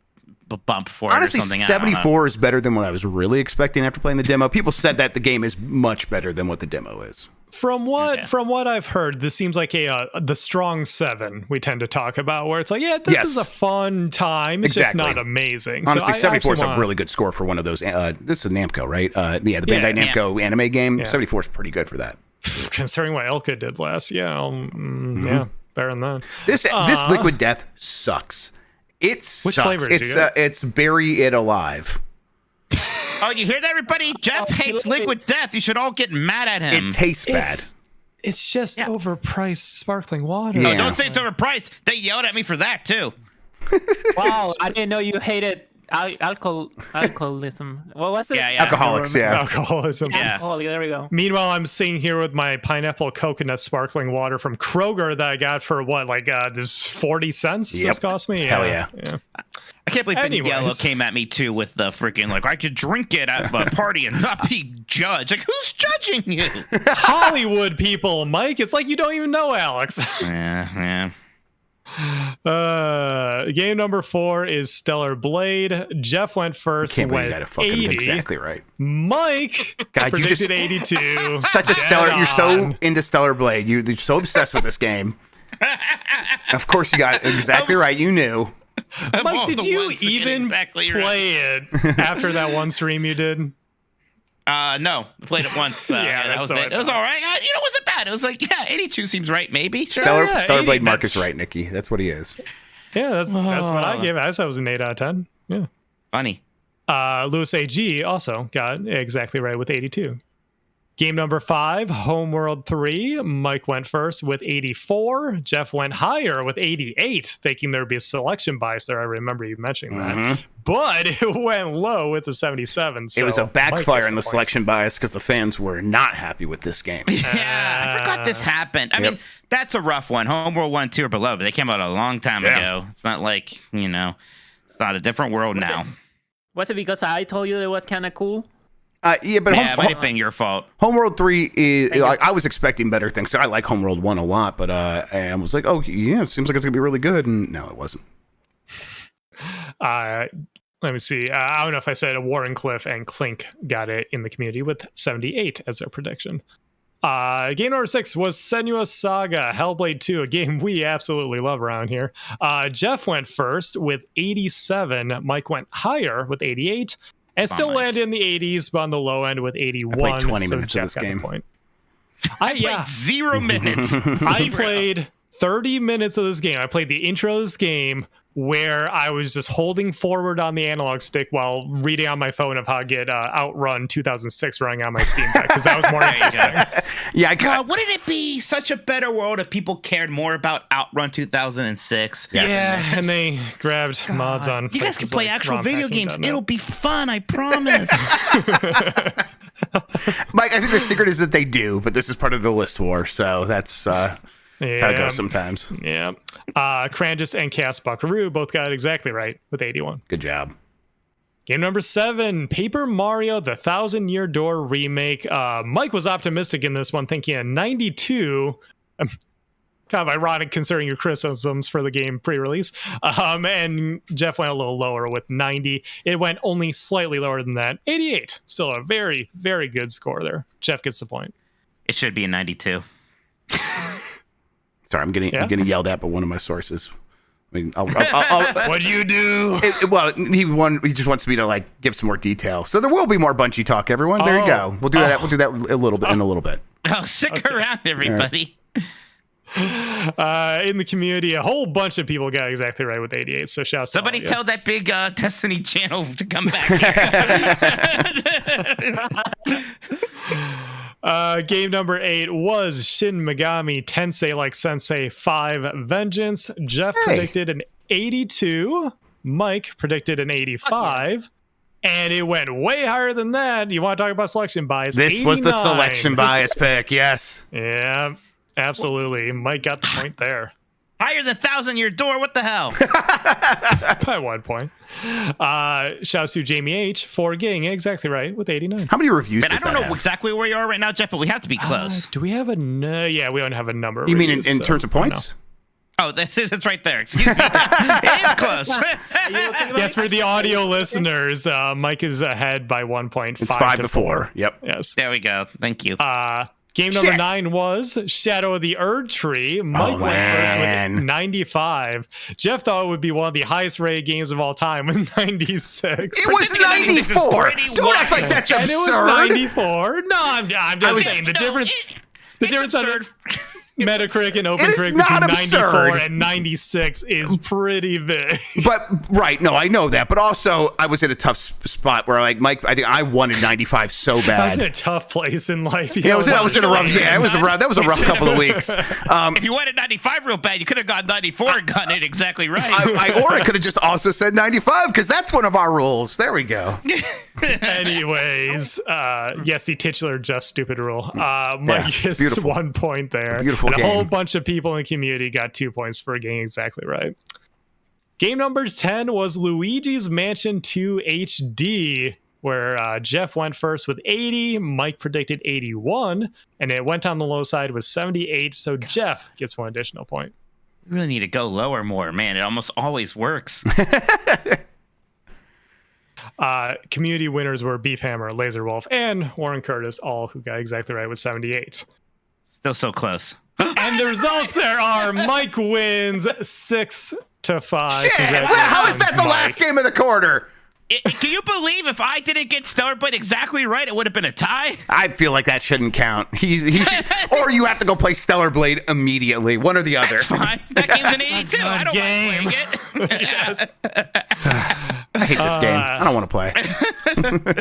bump for honestly, it or something. 74 is better than what I was really expecting after playing the demo. People said that the game is much better than what the demo is. From what I've heard, this seems like the strong 7 we tend to talk about, where it's like, this is a fun time. It's just not amazing. Honestly, so 74 is a really good score for one of those. This is Namco, right? The Bandai Namco anime game. 74 is pretty good for that. Considering what Elka did last, better than that. This Liquid Death sucks. It sucks. Which flavor did you get? It's Bury It Alive. Oh, you hear that, everybody? Jeff hates Liquid Death. You should all get mad at him. It tastes bad. It's just overpriced sparkling water. Yeah. Oh, don't say it's overpriced. They yelled at me for that, too. Wow, I didn't know you hated alcoholism. What was it? Alcoholics, Alcoholism. Yeah. Alcoholic, there we go. Meanwhile, I'm sitting here with my pineapple coconut sparkling water from Kroger that I got for this 40 cents this cost me? Hell yeah. I can't believe Benny Yellow came at me too with the freaking I could drink it at a party and not be judged. Like, who's judging you? Hollywood people, Mike. It's like you don't even know Alex. Yeah. Game number 4 is Stellar Blade. Jeff went first. You got it fucking exactly right. Mike predicted 82. Such a stellar. You're so into Stellar Blade. You're so obsessed with this game. Of course, you got it exactly right. You knew. Mike, did you even play it after that one stream you did? No, I played it once. That was it. It was all right. It wasn't bad. It was like, 82 seems right, maybe. Sure. Stellar Blade Mark is right, Nikki. That's what he is. Yeah, that's what I gave it. I said it was an 8 out of 10. Yeah. Funny. Louis AG also got exactly right with 82. Game number 5, Homeworld 3. Mike went first with 84. Jeff went higher with 88, thinking there'd be a selection bias there. I remember you mentioning that. But it went low with the 77. So it was a backfire in the selection bias because the fans were not happy with this game. Yeah, I forgot this happened. I mean, that's a rough one. Homeworld 1, 2 are below, but they came out a long time ago. It's not like, it's not a different world now. Was it because I told you it was kind of cool? It might have been your fault. Homeworld 3 is I was expecting better things. So I like Homeworld 1 a lot, but I was like, it seems like it's gonna be really good, and no, it wasn't. Let me see. I don't know if I said Warrenclyffe and Clink got it in the community with 78 as their prediction. Game number 6 was Senua's Saga Hellblade 2, a game we absolutely love around here. Jeff went first with 87. Mike went higher with 88. And still landed in the 80s, but on the low end with 81. I played 20 minutes of this game. I played 0 minutes. I played 30 minutes of this game. I played the intro of this game where I was just holding forward on the analog stick while reading on my phone of how to get Outrun 2006 running on my Steam Deck, because that was more interesting. Wouldn't it be such a better world if people cared more about Outrun 2006? Yes. Yeah, and they grabbed mods on. You guys can play actual video games. It'll be fun, I promise. Mike, I think the secret is that they do, but this is part of the list war, so that's how it goes sometimes. Yeah. Crandus and Chaos Buckaroo both got it exactly right with 81. Good job. Game number 7, Paper Mario, the 1,000-Year Door remake. Mike was optimistic in this one, thinking a 92. Kind of ironic considering your criticisms for the game pre-release. And Jeff went a little lower with 90. It went only slightly lower than that. 88. Still a very, very good score there. Jeff gets the point. It should be a 92. Sorry, I'm getting yelled at by one of my sources. I mean, what'd you do? He just wants me to give some more detail. So there will be more Bungie talk, everyone. There you go. We'll do that. We'll do that a little bit in a little bit. Oh, stick around, everybody. In the community, a whole bunch of people got exactly right with 88. So shout out. Somebody tell that big Destiny channel to come back. Game number 8 was Shin Megami Tensei like Sensei 5 Vengeance. Jeff predicted an 82. Mike predicted an 85. And it went way higher than that. You want to talk about selection bias? This 89. was the selection bias pick, yes. Yeah, absolutely. Mike got the point there. Higher than 1,000 your door. What the hell? By 1 point. Shouts to Jamie H for getting it exactly right with 89. How many reviews Man, I does don't that know have? exactly where you are right now, Jeff, but we have to be close. Do we have a... yeah, we don't have a number. of You mean reviews, in so terms of I don't points? Oh, it's right there. Excuse me. It is close. Yes, for the audio listeners, Mike is ahead by 1 point. It's 5 to 4. Yep. Yes. There we go. Thank you. Game number 9 was Shadow of the Erd Tree. Mike went first with 95. Jeff thought it would be one of the highest rated games of all time with 96. It was 94. Don't act like that's And it was absurd. 94. No, I'm just saying the difference. The difference on Metacritic and OpenCritic not between 94 absurd. and 96 is pretty big. But right, no, I know that. But also, I was in a tough spot where, like, Mike, I think I wanted 95 so bad. I was in a tough place in life. Yeah, I was in a rough. Yeah, that was a rough couple of weeks. If you wanted 95 real bad, you could have got 94 and gotten it exactly right. Or I could have just also said 95 because that's one of our rules. There we go. Anyways, yes, the titular just stupid rule. Mike gets beautiful. 1 point there. Beautiful and a whole game. bunch of people in the community got 2 points for getting exactly right. Game number 10 was Luigi's Mansion 2 HD, where Jeff went first with 80, Mike predicted 81, and it went on the low side with 78, so Jeff gets 1 additional point. We really need to go lower more, man. It almost always works. Community winners were Beefhammer, Laser Wolf, and Warren Curtis, all who got exactly right with 78. Still so close. And the results there are Mike wins 6 to 5. Shit! How is that the last game of the quarter? Can you believe if I didn't get Stellar Blade exactly right, it would have been a tie? I feel like that shouldn't count. He's or you have to go play Stellar Blade immediately. One or the other. That's fine. That game's an 82. I don't mind playing it. Yes. I hate this game. I don't want to play.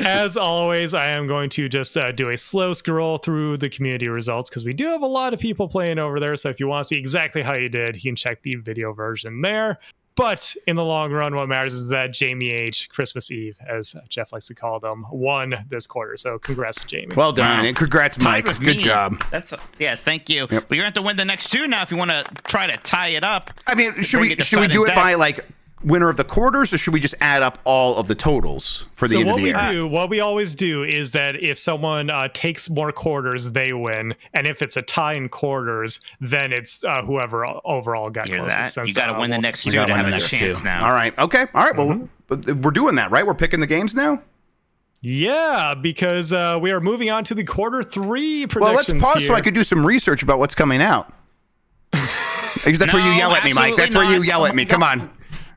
As always, I am going to just do a slow scroll through the community results because we do have a lot of people playing over there. So if you want to see exactly how you did, you can check the video version there. But in the long run, what matters is that Jamie H, Christmas Eve, as Jeff likes to call them, won this quarter. So congrats to Jamie. Well done. And congrats, Mike. Good job. Yes, thank you. Yep. But you're going to have to win the next 2 now if you want to try to tie it up. I mean, should we sudden do it death. by like winner of the quarters, or should we just add up all of the totals for the end of the year? What we always do is that if someone takes more quarters, they win, and if it's a tie in quarters, then it's whoever overall got closest. You got to win the next 2 to have a chance now. All right. Okay. All right. Well, we're doing that, right? We're picking the games now. Yeah, because we are moving on to the quarter 3 predictions. Well, let's pause here. so I could do some research about what's coming out. That's where you yell at me, Mike. That's where you yell at me. Come on.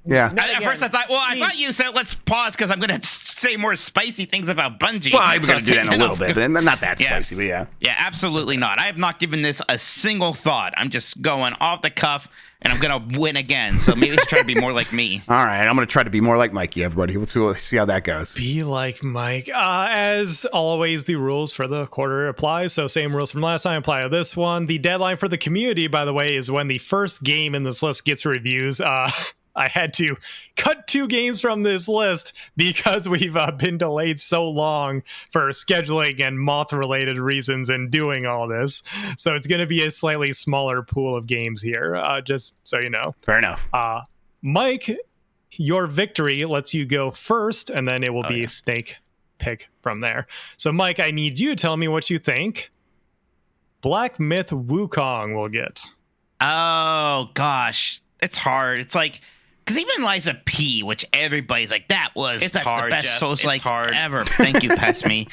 Yeah. At first, I thought you said let's pause because I'm going to say more spicy things about Bungie. Well, I'm going to do that in a little bit, and not that spicy, but yeah. Yeah, absolutely not. I have not given this a single thought. I'm just going off the cuff, and I'm going to win again. So maybe we should try to be more like me. All right, I'm going to try to be more like Mikey, everybody. Let's see how that goes. Be like Mike. As always, the rules for the quarter apply. So same rules from last time apply to this one. The deadline for the community, by the way, is when the first game in this list gets reviews. I had to cut 2 games from this list because we've been delayed so long for scheduling and moth-related reasons and doing all this. So it's going to be a slightly smaller pool of games here, just so you know. Fair enough. Mike, your victory lets you go first, and then it will be snake pick from there. So, Mike, I need you to tell me what you think Black Myth Wukong will get. Oh, gosh. It's hard. It's like... Because even Liza P, which everybody's like, that's hard, the best Jeff. Souls-like ever. Thank you, Pass Me.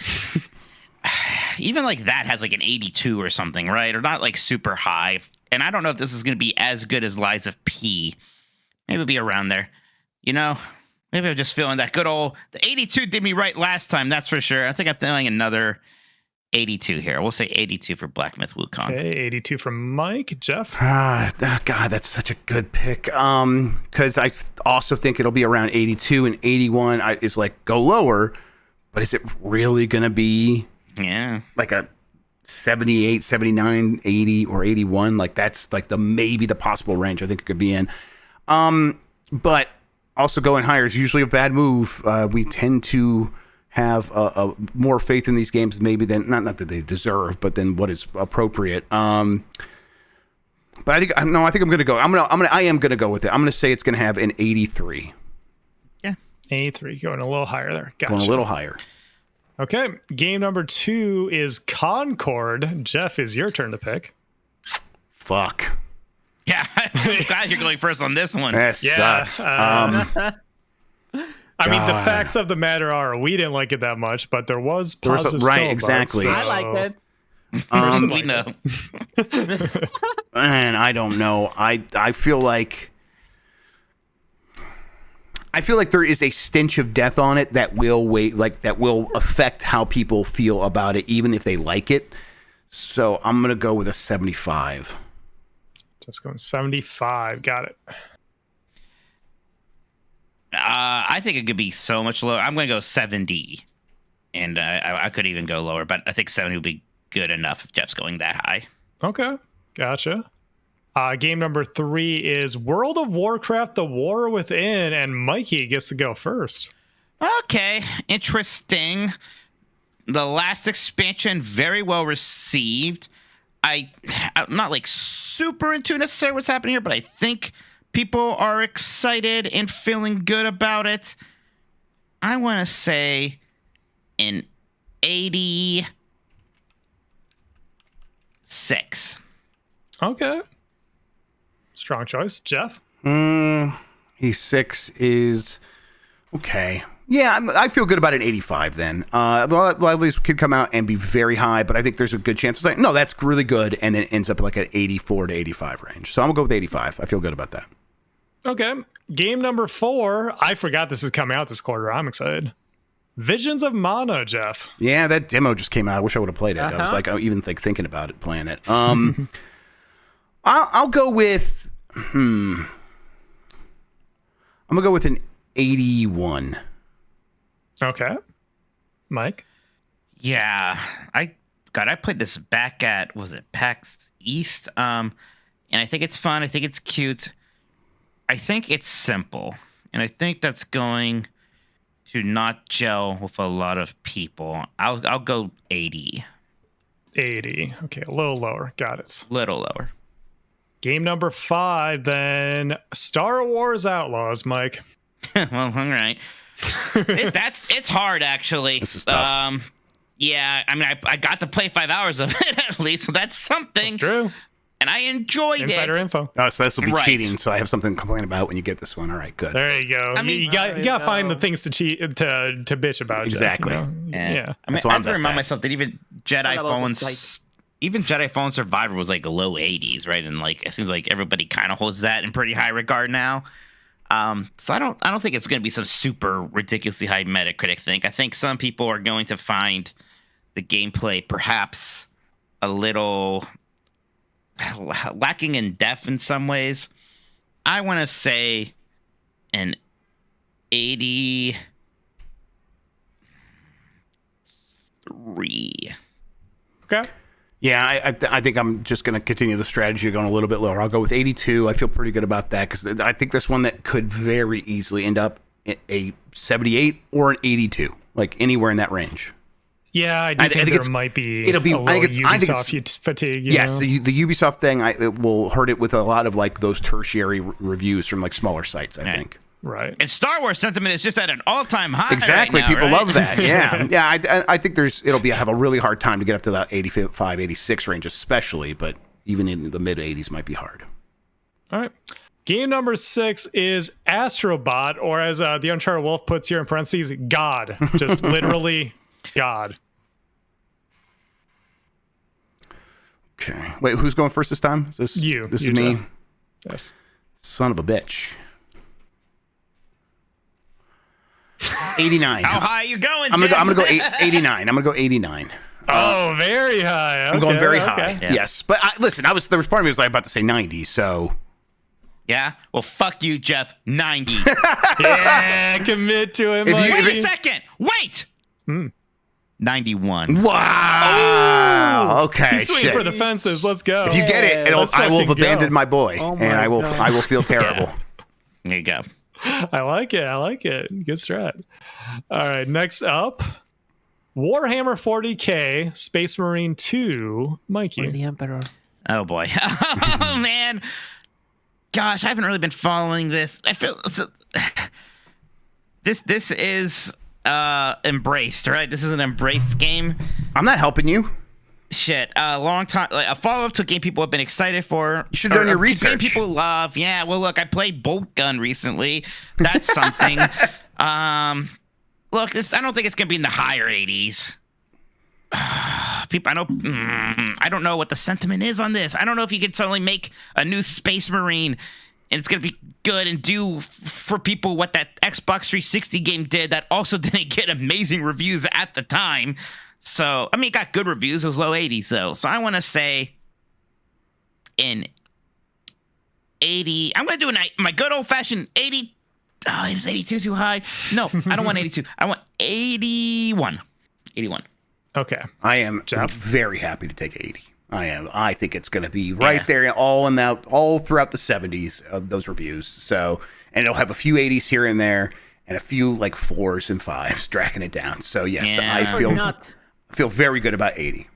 Even like that has like an 82 or something, right? Or not like super high. And I don't know if this is going to be as good as Liza P. Maybe it'll be around there. You know, maybe I'm just feeling that good old... The 82 did me right last time, that's for sure. I think I'm feeling another 82 here. We'll say 82 for Black Myth Wukong. Okay, 82 from Mike. Jeff? God, that's such a good pick. Because I also think it'll be around 82, and 81 is like go lower, but is it really going to be like a 78, 79, 80, or 81? Like that's like maybe the possible range I think it could be in. But also going higher is usually a bad move. We tend to have a more faith in these games maybe than not that they deserve, but than what is appropriate. But I think I'm going to go. I am going to go with it. I'm going to say it's going to have an 83. Yeah, 83, going a little higher there. Gotcha. Going a little higher. Okay, game number 2 is Concord. Jeff, is your turn to pick. Fuck. Yeah, I'm glad you're going first on this one. That sucks. I mean, the facts of the matter are we didn't like it that much, but there was positive stuff. Right, exactly. I like it. We know. Man, I don't know. I feel like there is a stench of death on it that will affect how people feel about it, even if they like it. So I'm gonna go with a 75. Just going 75. Got it. I think it could be so much lower. I'm going to go 70, and I could even go lower, but I think 70 would be good enough if Jeff's going that high. Okay, gotcha. Game number 3 is World of Warcraft: The War Within, and Mikey gets to go first. Okay, interesting. The last expansion, very well received. I'm not like super into necessarily what's happening here, but I think people are excited and feeling good about it. I want to say an 86. Okay. Strong choice. Jeff? 86 is okay. Yeah, I feel good about an 85 then. A lot of these could come out and be very high, but I think there's a good chance it's like, no, that's really good, and then it ends up like an 84 to 85 range. So I'm going to go with 85. I feel good about that. Okay. Game number 4. I forgot this is coming out this quarter. I'm excited. Visions of Mana, Jeff. Yeah, that demo just came out. I wish I would have played it. I was like, even thinking about it, playing it. I'll go with, I'm going to go with an 81. Okay. Mike? Yeah. I played this back at, was it PAX East? And I think it's fun. I think it's cute. I think it's simple. And I think that's going to not gel with a lot of people. I'll go 80. 80. Okay, a little lower. Got it. Little lower. Game number 5, then Star Wars Outlaws, Mike. Well, all right. It's hard, actually. This is tough. Yeah, I mean, I got to play 5 hours of it at least, so that's something. That's true. And I enjoyed Insider info. Oh, so this will be Right. cheating. So I have something to complain about when you get this one. All right, good. There you go. I mean, you got to find the things to cheat to bitch about. Exactly. Jeff, you know? Yeah. I mean, That's what I I'm have to best remind at. myself that even Jedi Fallen Survivor was like a low 80s, right? And like it seems like everybody kind of holds that in pretty high regard now. So I don't think it's going to be some super ridiculously high Metacritic thing. I think some people are going to find the gameplay perhaps a little lacking in depth in some ways. I want to say an 83. Okay. Yeah, I think I'm just going to continue the strategy of going a little bit lower. I'll go with 82. I feel pretty good about that because I think this one that could very easily end up a 78 or an 82, like anywhere in that range. Yeah, I think there might be it'll be a little Ubisoft I think it's fatigue. Yes, the Ubisoft thing, it will hurt it with a lot of like those tertiary reviews from like smaller sites, I think. Right. And Star Wars sentiment is just at an all-time high. Exactly. Right now, People right? love that. Yeah. Yeah. I think have a really hard time to get up to that 85, 86 range, especially, but even in the mid 80s might be hard. All right. Game number 6 is Astrobot, or as the Uncharted Wolf puts here in parentheses, God. Just literally God. Okay. Wait, who's going first this time? Is this you? This you, is me. Jeff. Yes. Son of a bitch. 89. How high are you going, I'm gonna Jeff? go 89. I'm gonna go 89. Oh, very high. I'm going very high. Okay. Yeah. Yes, but listen, there was part of me was like about to say 90. So Yeah. Well, fuck you, Jeff. 90. Yeah, commit to it, If you- Mikey. Wait a second. Wait. 91. wow. Okay. He's swinging shit. for the fences. Let's go. If you get it, Let's I will have fucking go. abandoned my boy, Oh and my I will God. feel terrible. There you go. I like it. Good strat. All right, next up, Warhammer 40K Space Marine 2, Mikey. Or the Emperor. Oh boy. Oh man. Gosh, I haven't really been following this. I feel this is embraced, right? This is an embraced game. I'm not helping you. Shit, a long time, like a follow-up to a game people have been excited for. You should have done your A game research. people love. Yeah, well, look, I played Bolt Gun recently. That's something. Look, I don't think it's gonna be in the higher 80s. People, I don't know what the sentiment is on this. I don't know if you could suddenly make a new Space Marine and it's gonna be good and do for people what that Xbox 360 game did that also didn't get amazing reviews at the time. So, I mean, it got good reviews. It was low 80s, though. So I want to say in 80. I'm going to do my good old-fashioned 80. Oh, is 82 too high? No, I don't want 82. I want 81. 81. Okay. I am Jeff? very happy to take 80. I am. I think it's going to be right there, all throughout the 70s of those reviews. So, and it'll have a few 80s here and there, and a few like 4s and 5s dragging it down. So yes, Yeah. I feel very good about 80.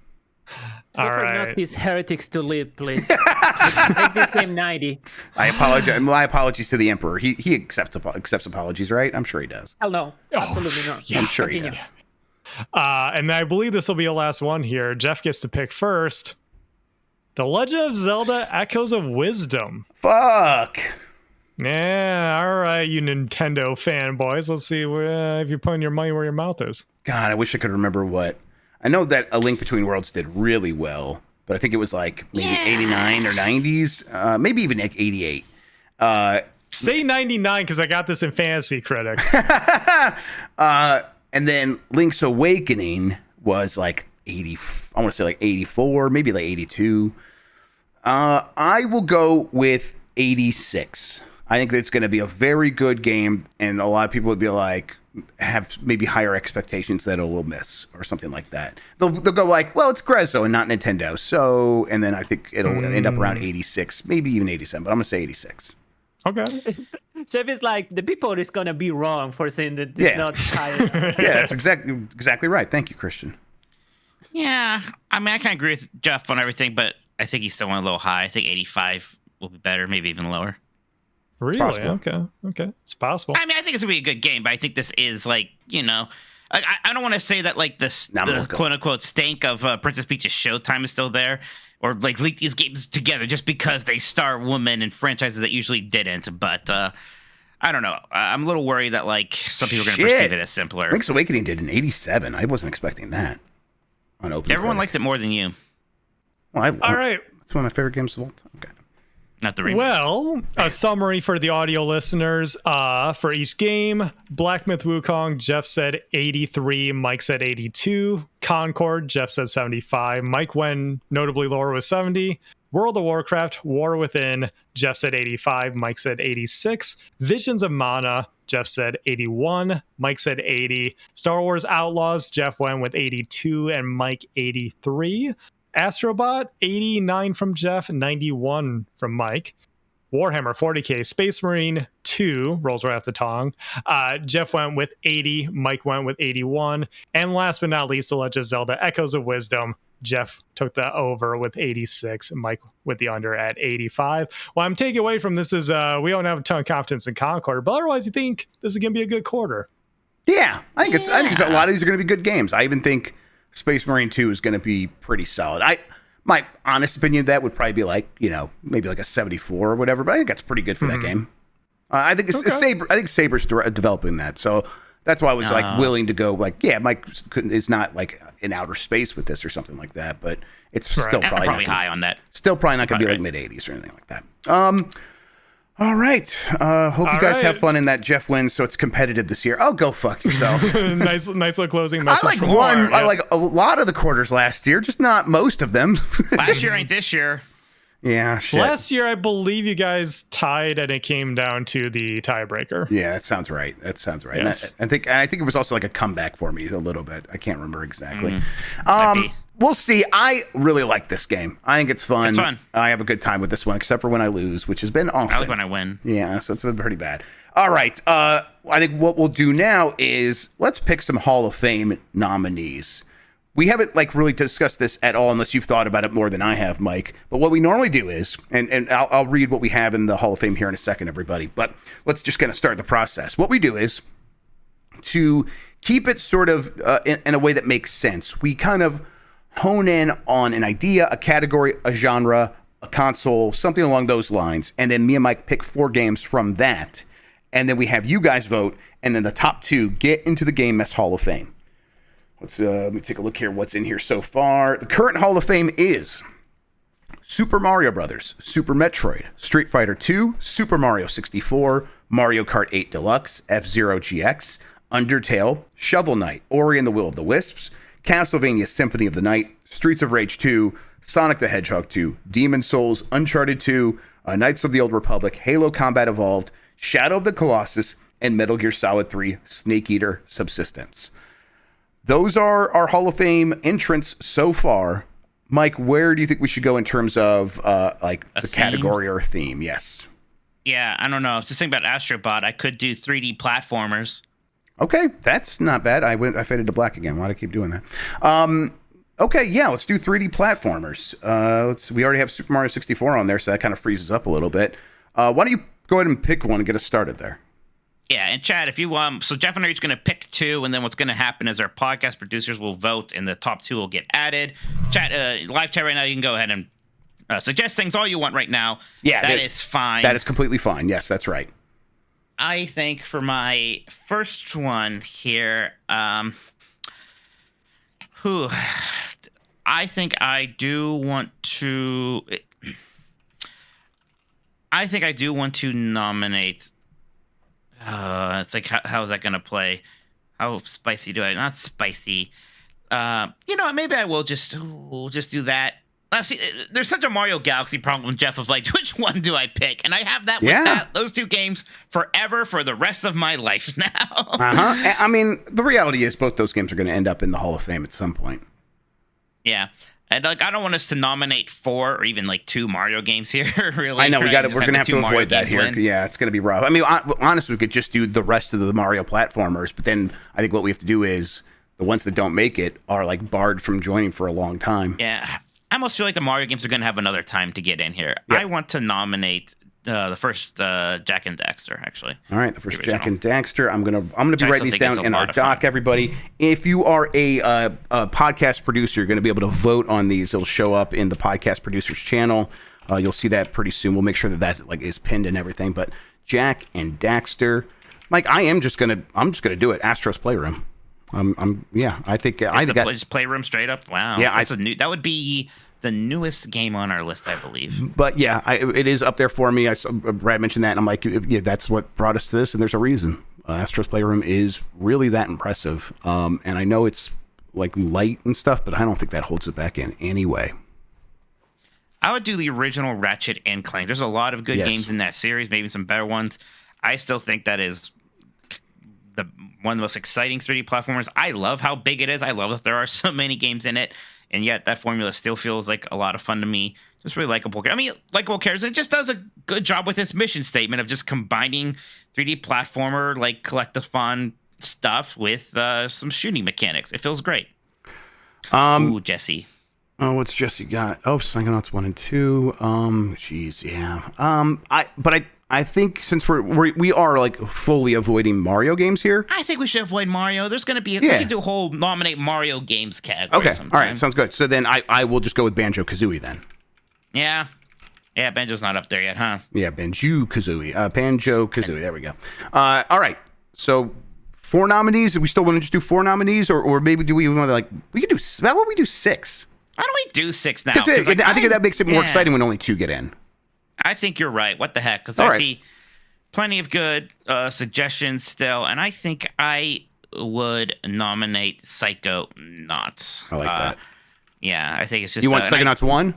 All For right. not these heretics to live, please. Make this game 90. I apologize. My apologies to the Emperor. He accepts apologies, right? I'm sure he does. Hell no. Absolutely not. I'm sure Continue. he does. And I believe this will be the last one here. Jeff gets to pick first. The Legend of Zelda Echoes of Wisdom. Fuck. Yeah, all right, you Nintendo fanboys. Let's see if you're putting your money where your mouth is. God, I wish I could remember what. I know that A Link Between Worlds did really well, but I think it was like maybe 89 or 90s, maybe even like 88. Say 99 because I got this in Fantasy Critic. And then Link's Awakening was like 80. I want to say like 84, maybe like 82. I will go with 86. I think that it's going to be a very good game, and a lot of people would be like, have maybe higher expectations that it will miss or something like that. They'll go like, well, it's Grezzo and not Nintendo. So, and then I think it'll end up around 86, maybe even 87, but I'm going to say 86. Okay. Jeff is like, the people is going to be wrong for saying that this Yeah. not high. Yeah, that's exactly right. Thank you, Christian. Yeah, I mean, I kind of agree with Jeff on everything, but I think he's still went a little high. I think 85 will be better, maybe even lower. Really? possible. Okay. It's possible. I mean, I think it's gonna be a good game, but I think this is like, I don't want to say that like the quote unquote stank of Princess Peach's Showtime is still there, or like link these games together just because they star women in franchises that usually didn't. But I don't know. I'm a little worried that like some people are gonna perceive it as simpler. Link's Awakening did in 87. I wasn't expecting that. On OpenCritic. Everyone liked it more than you. Well, I love All it. right. It's one of my favorite games of all time. Okay. Not the remake. Well, a summary for the audio listeners. For each game, Black Myth Wukong, Jeff said 83, Mike said 82. Concord, Jeff said 75. Mike went notably lower with 70. World of Warcraft, War Within, Jeff said 85, Mike said 86. Visions of Mana, Jeff said 81, Mike said 80. Star Wars Outlaws, Jeff went with 82 and Mike 83. Astrobot, 89 from Jeff, 91 from Mike. Warhammer 40K Space Marine 2 rolls right off the tongue. Jeff went with 80, Mike went with 81. And last but not least, The Legend of Zelda Echoes of Wisdom. Jeff took the over with 86, and Mike with the under at 85. What I'm taking away from this is we don't have a ton of confidence in Concord, but otherwise you think this is going to be a good quarter. Yeah, I think a lot of these are going to be good games. I even think Space Marine 2 is going to be pretty solid. My honest opinion of that would probably be like, maybe like a 74 or whatever, but I think that's pretty good for that game. I think Saber's developing that, so that's why I was like willing to go like, yeah, Mike is not like in outer space with this or something like that, but it's still I'm probably high on that. Still probably not going to be like Right. mid 80s or anything like that. All right. Hope you All guys right. have fun in that Jeff wins, so it's competitive this year. Oh, go fuck yourself. nice little closing message. I like a lot of the quarters last year, just not most of them. Last year ain't this year. Yeah, shit. Last year, I believe you guys tied, and it came down to the tiebreaker. Yeah, that sounds right. Yes. And I think it was also like a comeback for me a little bit. I can't remember exactly. Might be. We'll see. I really like this game. I think it's fun. It's fun. I have a good time with this one, except for when I lose, which has been often. I like when I win. Yeah, so it's been pretty bad. All right. I think what we'll do now is let's pick some Hall of Fame nominees. We haven't really discussed this at all unless you've thought about it more than I have, Mike. But what we normally do is, and I'll read what we have in the Hall of Fame here in a second, everybody. But let's just kind of start the process. What we do is to keep it sort of in a way that makes sense. We kind of hone in on an idea, a category, a genre, a console, something along those lines. And then me and Mike pick 4 games from that. And then we have you guys vote. And then the top 2 get into the Game Mess Hall of Fame. Let me take a look here. What's in here so far? The current Hall of Fame is Super Mario Brothers, Super Metroid, Street Fighter 2, Super Mario 64, Mario Kart 8 Deluxe, F-Zero GX, Undertale, Shovel Knight, Ori and the Will of the Wisps, Castlevania Symphony of the Night, Streets of Rage 2, Sonic the Hedgehog 2, Demon Souls, Uncharted 2, Knights of the Old Republic, Halo Combat Evolved, Shadow of the Colossus, and Metal Gear Solid 3 Snake Eater Subsistence. Those are our Hall of Fame entrants so far. Mike, where do you think we should go in terms of the theme? category or theme? Yes. Yeah, I don't know. I was just thinking about Astrobot. I could do 3D platformers. Okay, that's not bad. I faded to black again. Why'd I keep doing that? Okay, yeah, let's do 3D platformers. We already have Super Mario 64 on there, so that kind of freezes up a little bit. Why don't you go ahead and pick one and get us started there? Yeah, and Chad, if you so Jeff and I are each going to pick 2, and then what's going to happen is our podcast producers will vote, and the top 2 will get added. Chat, live chat right now, you can go ahead and suggest things all you want right now. Yeah, that is fine. That is completely fine. Yes, that's right. I think for my first one here, I think I do want to nominate. It's like, how is that going to play? How spicy do I? Not spicy. Maybe I will just do that. See, there's such a Mario Galaxy problem, Jeff, of which one do I pick? And I have that with those 2 games forever for the rest of my life now. I mean, the reality is both those games are going to end up in the Hall of Fame at some point. Yeah. And I don't want us to nominate 4 or even 2 Mario games here. Really, I know we're gonna have to avoid that here. Win. Yeah, it's gonna be rough. I mean, honestly, we could just do the rest of the Mario platformers, but then I think what we have to do is the ones that don't make it are barred from joining for a long time. Yeah, I almost feel like the Mario games are gonna have another time to get in here. Yep. I want to nominate the first Jack and Daxter, actually. All right, the first Jack and Daxter. I'm gonna be writing these down in our doc. Fun. Everybody, if you are a podcast producer, you're gonna be able to vote on these. It'll show up in the podcast producers channel. You'll see that pretty soon. We'll make sure that is pinned and everything. But Jack and Daxter, Mike, I'm just gonna do it. Astro's Playroom. I think just Playroom straight up. Wow. Yeah, that would be the newest game on our list, I believe. But yeah, it is up there for me. Brad mentioned that, and I'm like, yeah, that's what brought us to this, and there's a reason. Astro's Playroom is really that impressive, and I know it's light and stuff, but I don't think that holds it back in any way. I would do the original Ratchet and Clank. There's a lot of good games in that series, maybe some better ones. I still think that is one of the most exciting 3D platformers. I love how big it is. I love that there are so many games in it. And yet that formula still feels like a lot of fun to me. Just really likable. I mean, likable characters. It just does a good job with its mission statement of just combining 3D platformer, collect-a-thon stuff with some shooting mechanics. It feels great. Ooh, Jesse. Oh, what's Jesse got? Oh, Psychonauts 1 and 2. Jeez, yeah. I think since we are fully avoiding Mario games here. I think we should avoid Mario. There's going to be we can do a whole nominate Mario games category. Okay, sometime. All right, sounds good. So then I will just go with Banjo-Kazooie then. Yeah, Banjo's not up there yet, huh? Yeah, Banjo-Kazooie. Banjo-Kazooie. There we go. All right, so 4 nominees. We still want to just do 4 nominees, or maybe do we want to we could do? How about we do 6? Why don't we do 6 now? I think that makes it more exciting when only 2 get in. I think you're right. What the heck? Because All I right. see plenty of good suggestions still, and I think I would nominate Psychonauts. I like that. Yeah, I think it's just You want Psychonauts 1?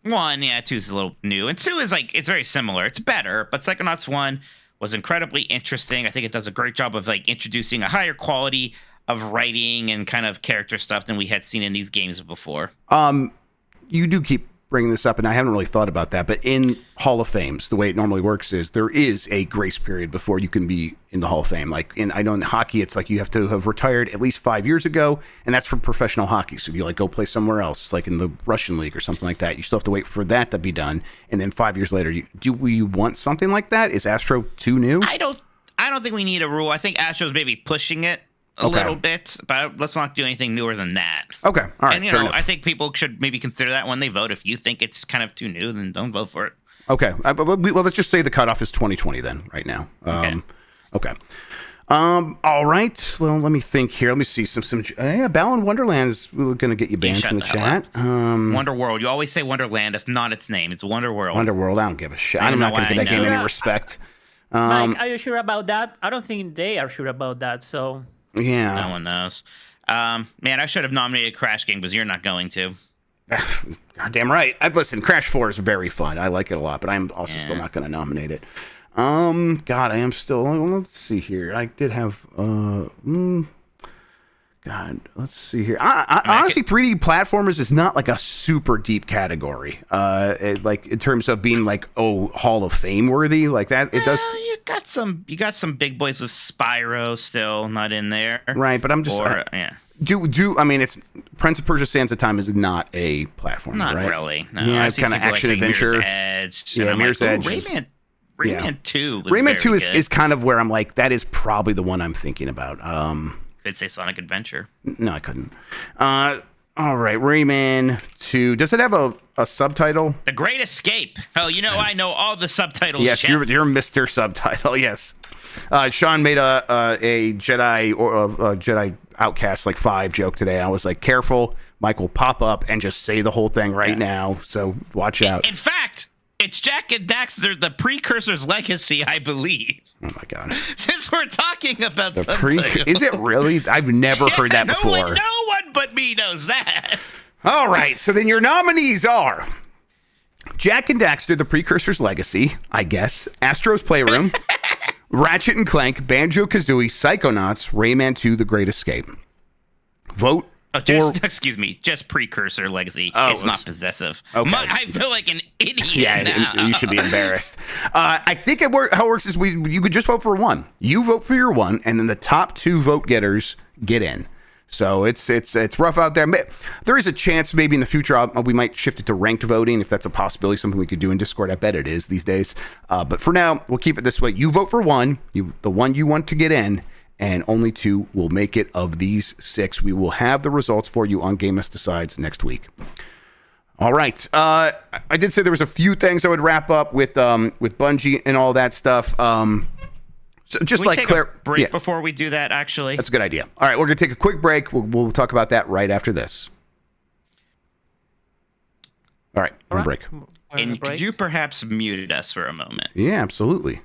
1, yeah, 2 is a little new, and 2 is like it's very similar. It's better, but Psychonauts 1 was incredibly interesting. I think it does a great job of like introducing a higher quality of writing and kind of character stuff than we had seen in these games before. You do keep bringing this up, and I haven't really thought about that, but in Hall of Fames, the way it normally works is there is a grace period before you can be in the Hall of Fame. Like I know in hockey, it's like you have to have retired at least 5 years ago, and that's for professional hockey. So if you like go play somewhere else, like in the Russian league or something like that, you still have to wait for that to be done, and then 5 years later, do we want something like that? Is Astro too new? I don't think we need a rule. I think Astro's maybe pushing it a little bit, but let's not do anything newer than that. Okay, all right. And, you know, I think people should maybe consider that when they vote. If you think it's kind of too new, then don't vote for it. Okay. Well, let's just say the cutoff is 2020 then, right now. Okay. All right. Well, let me think here. Let me see some. Yeah, Balan Wonderland is going to get you banned from the chat. Wonder World. You always say Wonderland. That's not its name. It's Wonder World. Wonderworld. I don't give a shit. I'm not going to give that game any respect. Mike, are you sure about that? I don't think they are sure about that. So. Yeah. No one knows. Man, I should have nominated Crash Game, because you're not going to. Goddamn right. Listen, Crash 4 is very fun. I like it a lot, but I'm also still not going to nominate it. God, I am still. Let's see here. I did have. God, let's see here. Honestly, 3D platformers is not like a super deep category. Like in terms of being like Hall of Fame worthy, like that. It does. You got some big boys with Spyro still not in there, right? But I'm just. I mean, it's Prince of Persia: Sands of Time is not a platformer, not right? Really. No. Yeah, it's kind of action adventure. Mirror's Edge. Yeah, Mirror's Edge. Rayman 2. Rayman 2 is kind of where I'm like, that is probably the one I'm thinking about. Could say Sonic Adventure. No, I couldn't. All right, Rayman 2. Does it have a subtitle? The Great Escape. Oh, you know, I know all the subtitles. Yes, Jeff. you're Mr. Subtitle. Yes. Sean made a Jedi or a Jedi Outcast like 5 joke today. I was like, careful, Mike will pop up and just say the whole thing right now. So watch out. In fact, it's Jak and Daxter, the Precursor's Legacy, I believe. Oh my god! Since we're talking about subtitles, is it really? I've never heard that before. No one but me knows that. All right, so then your nominees are Jak and Daxter, the Precursor's Legacy, I guess, Astro's Playroom, Ratchet and Clank, Banjo-Kazooie, Psychonauts, Rayman 2, The Great Escape. Vote. Excuse me, just Precursor Legacy. It's not possessive. Okay. I feel like an idiot. Yeah, you should be embarrassed. I think how it works is you could just vote for one. You vote for your one, and then the top 2 vote getters get in. So it's rough out there. There is a chance maybe in the future we might shift it to ranked voting if that's a possibility, something we could do in Discord. I bet it is these days. But for now, we'll keep it this way. You vote for one, the one you want to get in, and only 2 will make it of these 6. We will have the results for you on Game Us Decides next week. All right. I did say there was a few things I would wrap up with Bungie and all that stuff. So just Can we like take a break before we do that, actually? That's a good idea. All right, we're going to take a quick break. We'll talk about that right after this. All right, we're on break. And could you perhaps mute us for a moment? Yeah, absolutely.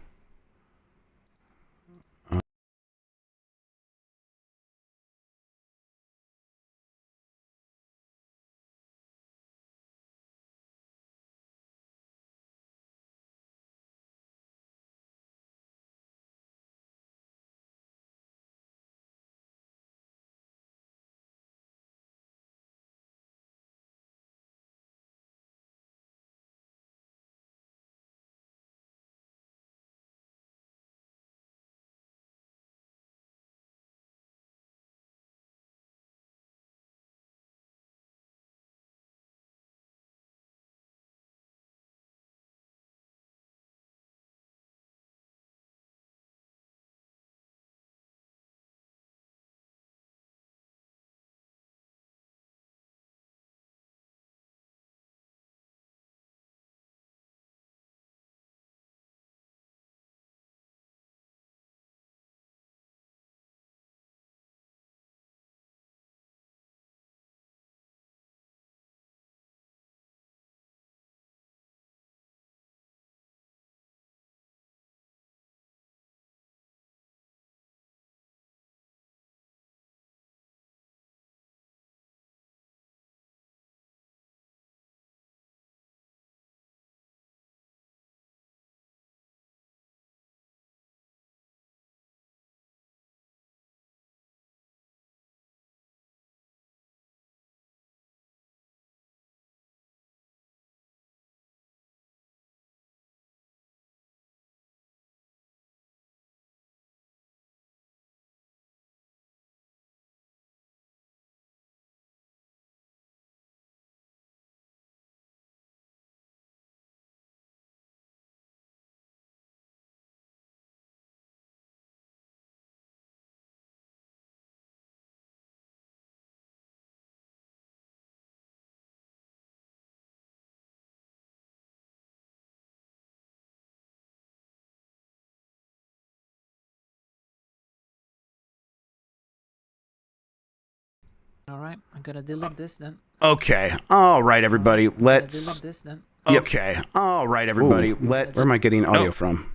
All right, I'm gonna delete this then. Okay. All right, everybody. Let's. Delete this then. Okay. All right, everybody. Where am I getting audio from?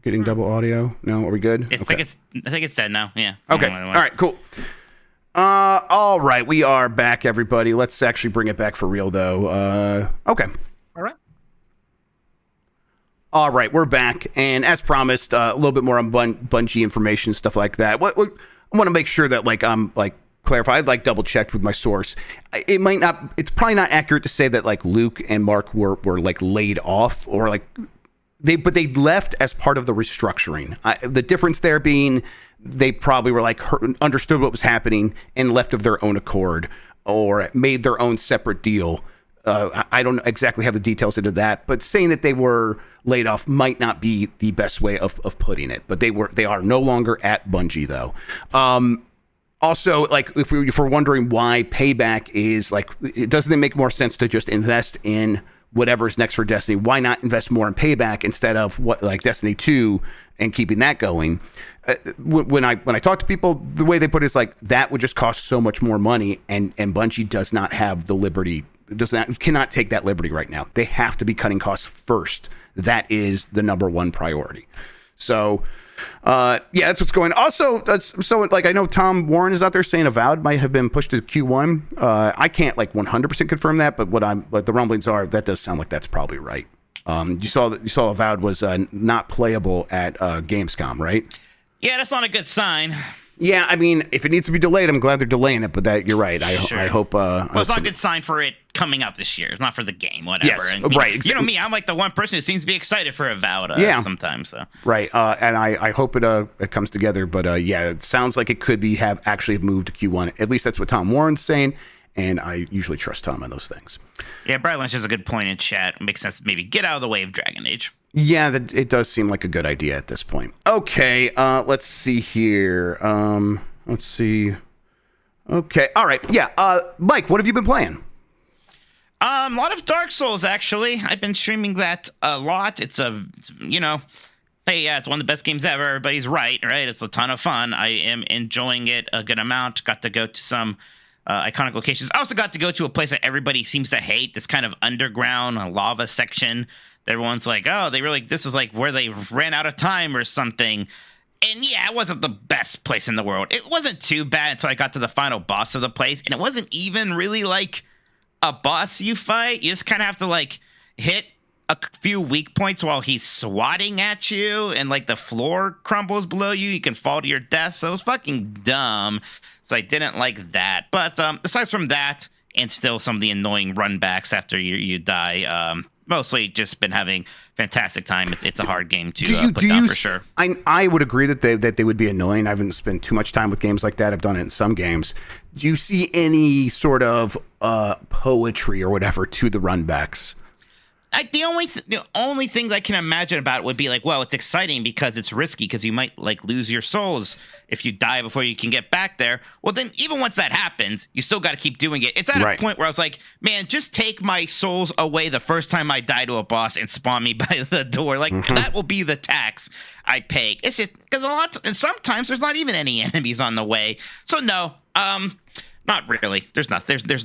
Getting double audio? No, are we good? I think it's dead now. Yeah. Okay. All right. Cool. All right, we are back, everybody. Let's actually bring it back for real, though. Okay. All right. All right, we're back, and as promised, a little bit more on Bungie information, stuff like that. What I want to make sure that I'm clarify. I'd double checked with my source. It might not. It's probably not accurate to say that Luke and Mark were laid off or but they left as part of the restructuring. The difference there being they probably were understood what was happening and left of their own accord or made their own separate deal. I don't exactly have the details into that, but saying that they were laid off might not be the best way of putting it. But they are no longer at Bungie though. Also, if we're wondering why payback is doesn't it make more sense to just invest in whatever's next for Destiny? Why not invest more in payback instead of Destiny 2 and keeping that going? When I talk to people, the way they put it is that would just cost so much more money, and Bungie does not have the liberty, cannot take that liberty right now. They have to be cutting costs first. That is the number one priority. So, that's what's going on. Also, I know Tom Warren is out there saying Avowed might have been pushed to Q1. I can't 100% confirm that, but what the rumblings are, that does sound like that's probably right. You saw Avowed was not playable at Gamescom, right? Yeah, that's not a good sign. Yeah, I mean, if it needs to be delayed, I'm glad they're delaying it. But you're right. Sure. I hope. Well, it's not a good sign for it coming out this year. It's not for the game, whatever. Yes, and, right. You know me, I'm the one person who seems to be excited for Avowed sometimes. So. Right, and I hope it comes together. But it sounds like it could have actually moved to Q1. At least that's what Tom Warren's saying, and I usually trust Tom on those things. Yeah, Brad Lynch has a good point in chat. It makes sense to maybe get out of the way of Dragon Age. Yeah, it does seem like a good idea at this point. Okay, let's see here. Let's see. Okay, all right. Yeah, Mike, what have you been playing? A lot of Dark Souls, actually. I've been streaming that a lot. It's it's one of the best games ever. Everybody's right? It's a ton of fun. I am enjoying it a good amount. Got to go to some iconic locations. I also got to go to a place that everybody seems to hate, this kind of underground lava section. Everyone's like, oh, this is where they ran out of time or something. And yeah, it wasn't the best place in the world. It wasn't too bad until I got to the final boss of the place. And it wasn't even really a boss you fight. You just kind of have to hit a few weak points while he's swatting at you. And the floor crumbles below you. You can fall to your death. So it was fucking dumb. So I didn't like that. But aside from that, and still some of the annoying runbacks after you die, mostly just been having fantastic time. It's a hard game to put down for sure. I would agree that they would be annoying. I haven't spent too much time with games like that. I've done it in some games. Do you see any sort of poetry or whatever to the runbacks? The only thing I can imagine about it would be well, it's exciting because it's risky because you might lose your souls if you die before you can get back there. Well, then even once that happens, you still got to keep doing it. It's at a point where I was like, man, just take my souls away the first time I die to a boss and spawn me by the door. That will be the tax I pay. It's just because and sometimes there's not even any enemies on the way. So no, not really. There's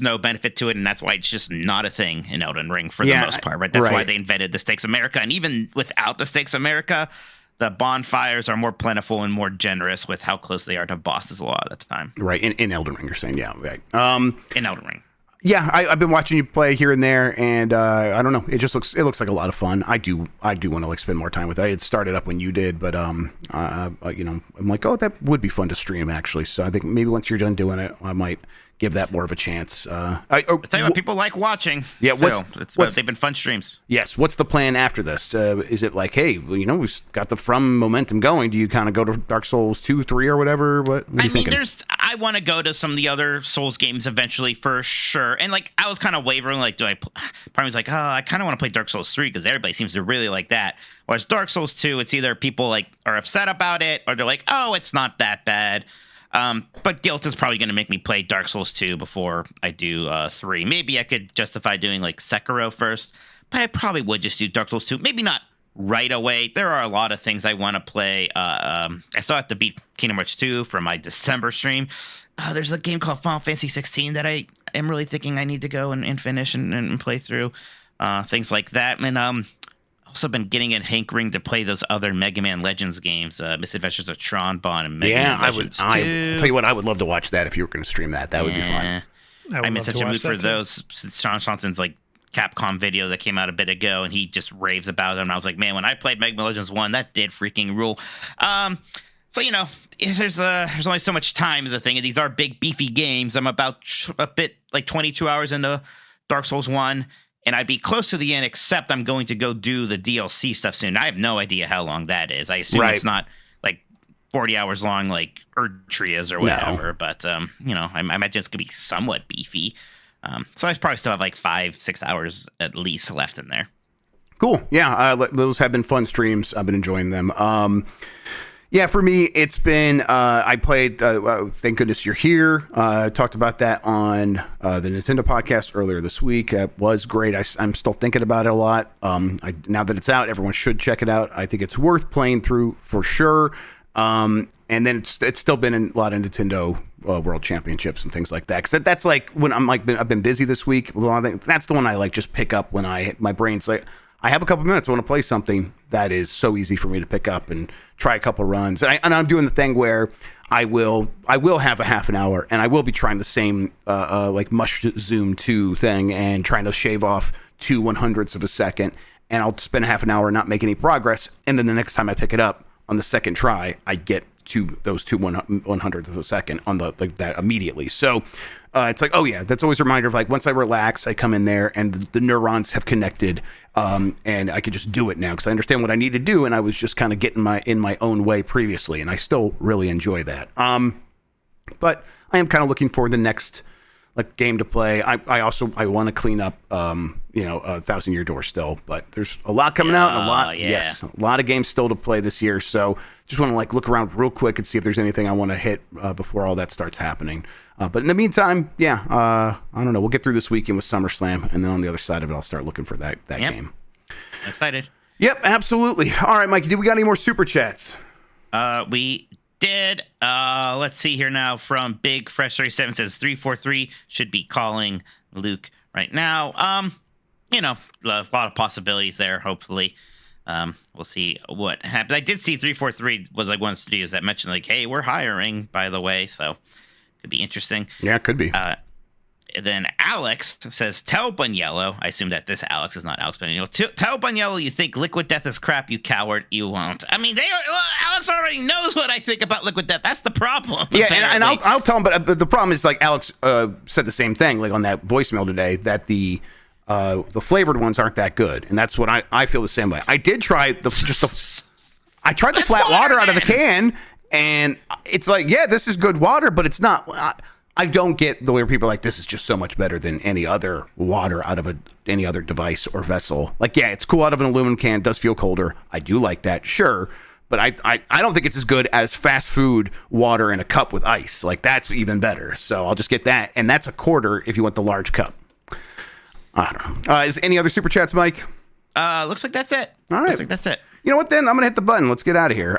no benefit to it, and that's why it's just not a thing in Elden Ring for the most part, right? That's why they invented the Stakes America, and even without the Stakes America, the bonfires are more plentiful and more generous with how close they are to bosses a lot of the time. Right, in Elden Ring, you're saying, yeah, right. In Elden Ring. Yeah, I've been watching you play here and there, and I don't know. It looks like a lot of fun. I do want to spend more time with it. I had started up when you did, but I'm like, oh, that would be fun to stream actually. So I think maybe once you're done doing it, I might give that more of a chance. I tell you what, people like watching. Yeah, they've been fun streams. Yes. What's the plan after this? Is it hey, we've got the From momentum going. Do you kind of go to Dark Souls 2, 3, or whatever? What are you thinking? I want to go to some of the other Souls games eventually for sure. And I was kind of wavering, do I? Part of me was like, oh, I kind of want to play Dark Souls 3 because everybody seems to really like that. Whereas Dark Souls 2, it's either people are upset about it or they're like, oh, it's not that bad. But guilt is probably going to make me play Dark Souls 2 before I do 3. Maybe I could justify doing Sekiro first, but I probably would just do Dark Souls 2. Maybe not right away. There are a lot of things I want to play. I still have to beat Kingdom Hearts 2 for my December stream. There's a game called Final Fantasy 16 that I am really thinking I need to go and finish and play through. Things like that. And also been getting a hankering to play those other Mega Man Legends games, Misadventures of Tron Bonne and Mega Man Legends 2. I tell you what, I would love to watch that if you were going to stream that. That would be fun. I'm in such a mood for those. Sean Johnson's like Capcom video that came out a bit ago, and he just raves about them. And I was like, man, when I played Mega Man Legends 1, that did freaking rule. So, you know, there's only so much time is the thing. And these are big, beefy games. I'm about a bit like 22 hours into Dark Souls 1. And I'd be close to the end, except I'm going to go do the DLC stuff soon. I have no idea how long that is. I assume it's not like 40 hours long like Erdtree is or whatever. No. But, you know, I imagine it's going to be somewhat beefy. So I probably still have like 5-6 hours at least left in there. Cool. Yeah, those have been fun streams. I've been enjoying them. Yeah, for me, it's been, I played, Thank Goodness You're Here. Talked about that on the Nintendo podcast earlier this week. It was great. I'm still thinking about it a lot. Now that it's out, everyone should check it out. I think it's worth playing through for sure. And then it's still been in a lot of Nintendo World Championships and things like that. Because that's like when I've been busy this week. That's the one I like just pick up when my brain's like, I have a couple minutes. I want to play something that is so easy for me to pick up and try a couple runs. And I'm doing the thing where I will have a half an hour and I will be trying the same like Mush Zoom 2 thing and trying to shave off 2/100ths of a second. And I'll spend a half an hour and not make any progress. And then the next time I pick it up on the second try, I get to those 2/100ths of a second on that immediately. So it's like, oh yeah, that's always a reminder of like once I relax, I come in there and the neurons have connected, and I could just do it now because I understand what I need to do, and I was just kind of getting in my own way previously, and I still really enjoy that. But I am kind of looking for the next like game to play. I want to clean up, Thousand Year Door still, but there's a lot coming out, and a lot of games still to play this year. So just want to like look around real quick and see if there's anything I want to hit before all that starts happening. But in the meantime, I don't know. We'll get through this weekend with SummerSlam, and then on the other side of it, I'll start looking for that game. I'm excited. Yep, absolutely. All right, Mikey, do we got any more super chats? We did. Let's see here now from Big Fresh 37 says 343 should be calling Luke right now. A lot of possibilities there. Hopefully, we'll see what happens. I did see 343 was like one of the studios that mentioned like, hey, we're hiring, by the way, so could be interesting. Yeah, it could be. Then Alex says, tell Bunyello. I assume that this Alex is not Alex Bunyello. Tell Bunyello you think Liquid Death is crap, you coward. You won't. I mean, Alex already knows what I think about Liquid Death. That's the problem. Yeah, and I'll tell him, but the problem is, like, Alex said the same thing, like, on that voicemail today, that the flavored ones aren't that good. And that's what I feel the same way. I did try I tried the flat water out of the can, and it's like, yeah, this is good water, but it's not... I don't get the way people are like, this is just so much better than any other water out of any other device or vessel. Like, yeah, it's cool out of an aluminum can, does feel colder. I do like that, sure. But I don't think it's as good as fast food water in a cup with ice. Like, that's even better. So I'll just get that. And that's $1/4 if you want the large cup. I don't know. Is any other super chats, Mike? Looks like that's it. All right. Looks like that's it. You know what, then? I'm going to hit the button. Let's get out of here.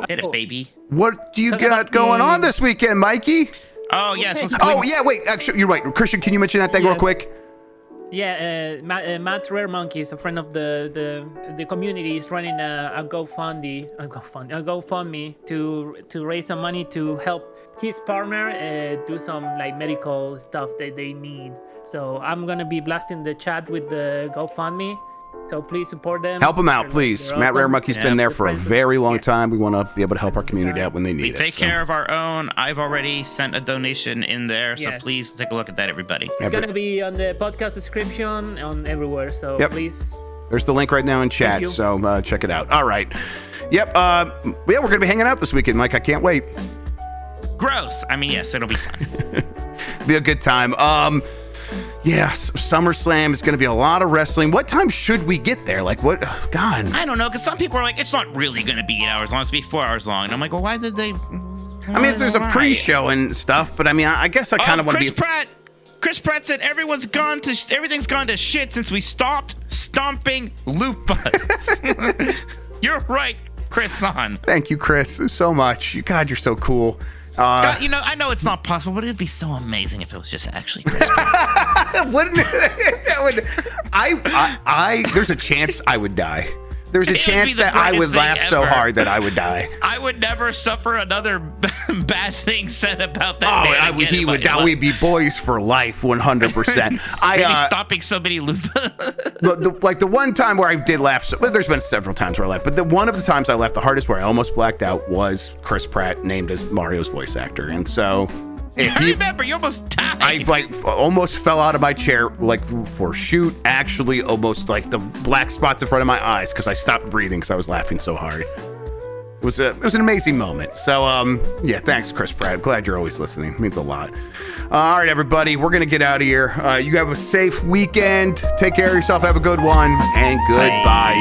Hit it, baby. What do you got going on this weekend, Mikey? Oh, yes. Yeah, wait. Actually, you're right. Christian, can you mention that thing real quick? Yeah, Matt Rare Monkey is a friend of the community. Is running a GoFundMe to raise some money to help his partner do some like medical stuff that they need. So I'm gonna be blasting the chat with the GoFundMe. So please support them. Help them out, please. Matt Rare Monkey's been there for a very long time. We want to be able to help our community out when they need it. We take care of our own. I've already sent a donation in there, so please take a look at that, everybody. It's going to be on the podcast description on everywhere, so please. There's the link right now in chat, so check it out. All right. Yep. We're going to be hanging out this weekend, Mike. I can't wait. Gross. I mean, yes, it'll be fun. Be a good time. Yeah, SummerSlam is going to be a lot of wrestling. What time should we get there? Like, what? God. I don't know, because some people are like, it's not really going to be 8 hours long. It's going to be 4 hours long. And I'm like, well, why did they... I mean, there's a pre-show and stuff, but I mean, I guess I kind of want to be... Chris Pratt Chris Pratt said everything's gone to shit since we stopped stomping loot bugs. You're right, Chris on. Thank you, Chris, so much. God, you're so cool. God, you know, I know it's not possible, but it'd be so amazing if it was just actually Chris Pratt. Wouldn't it? There's a chance I would die. There's a chance that I would laugh so hard that I would die. I would never suffer another bad thing said about that man. He would die. We'd be boys for life, 100%. Maybe stopping so many loop. Like the one time where I did laugh, well, there's been several times where I laughed, but one of the times I laughed the hardest, where I almost blacked out, was Chris Pratt named as Mario's voice actor. And so, I remember you almost died. I almost fell out of my chair, for shoot. Actually, almost the black spots in front of my eyes because I stopped breathing because I was laughing so hard. It was an amazing moment. So yeah, thanks, Chris Pratt. Glad you're always listening. It means a lot. All right, everybody, we're gonna get out of here. You have a safe weekend. Take care of yourself. Have a good one, and goodbye.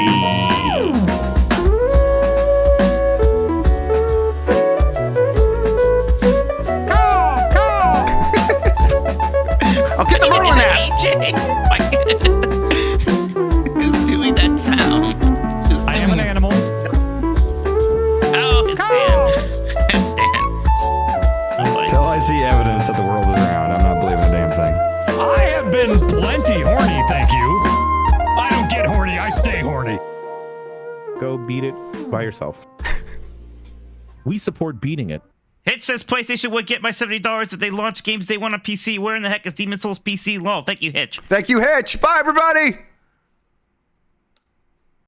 I'll get the rolling out. Who's doing that sound? I am an animal. Oh, it's Dan. It's Dan. Until I see evidence that the world is round, I'm not believing a damn thing. I have been plenty horny, thank you. I don't get horny, I stay horny. Go beat it by yourself. We support beating it. Hitch says PlayStation would get my $70 if they launch games day one on PC. Where in the heck is Demon's Souls PC? Lol. Thank you, Hitch. Thank you, Hitch. Bye, everybody.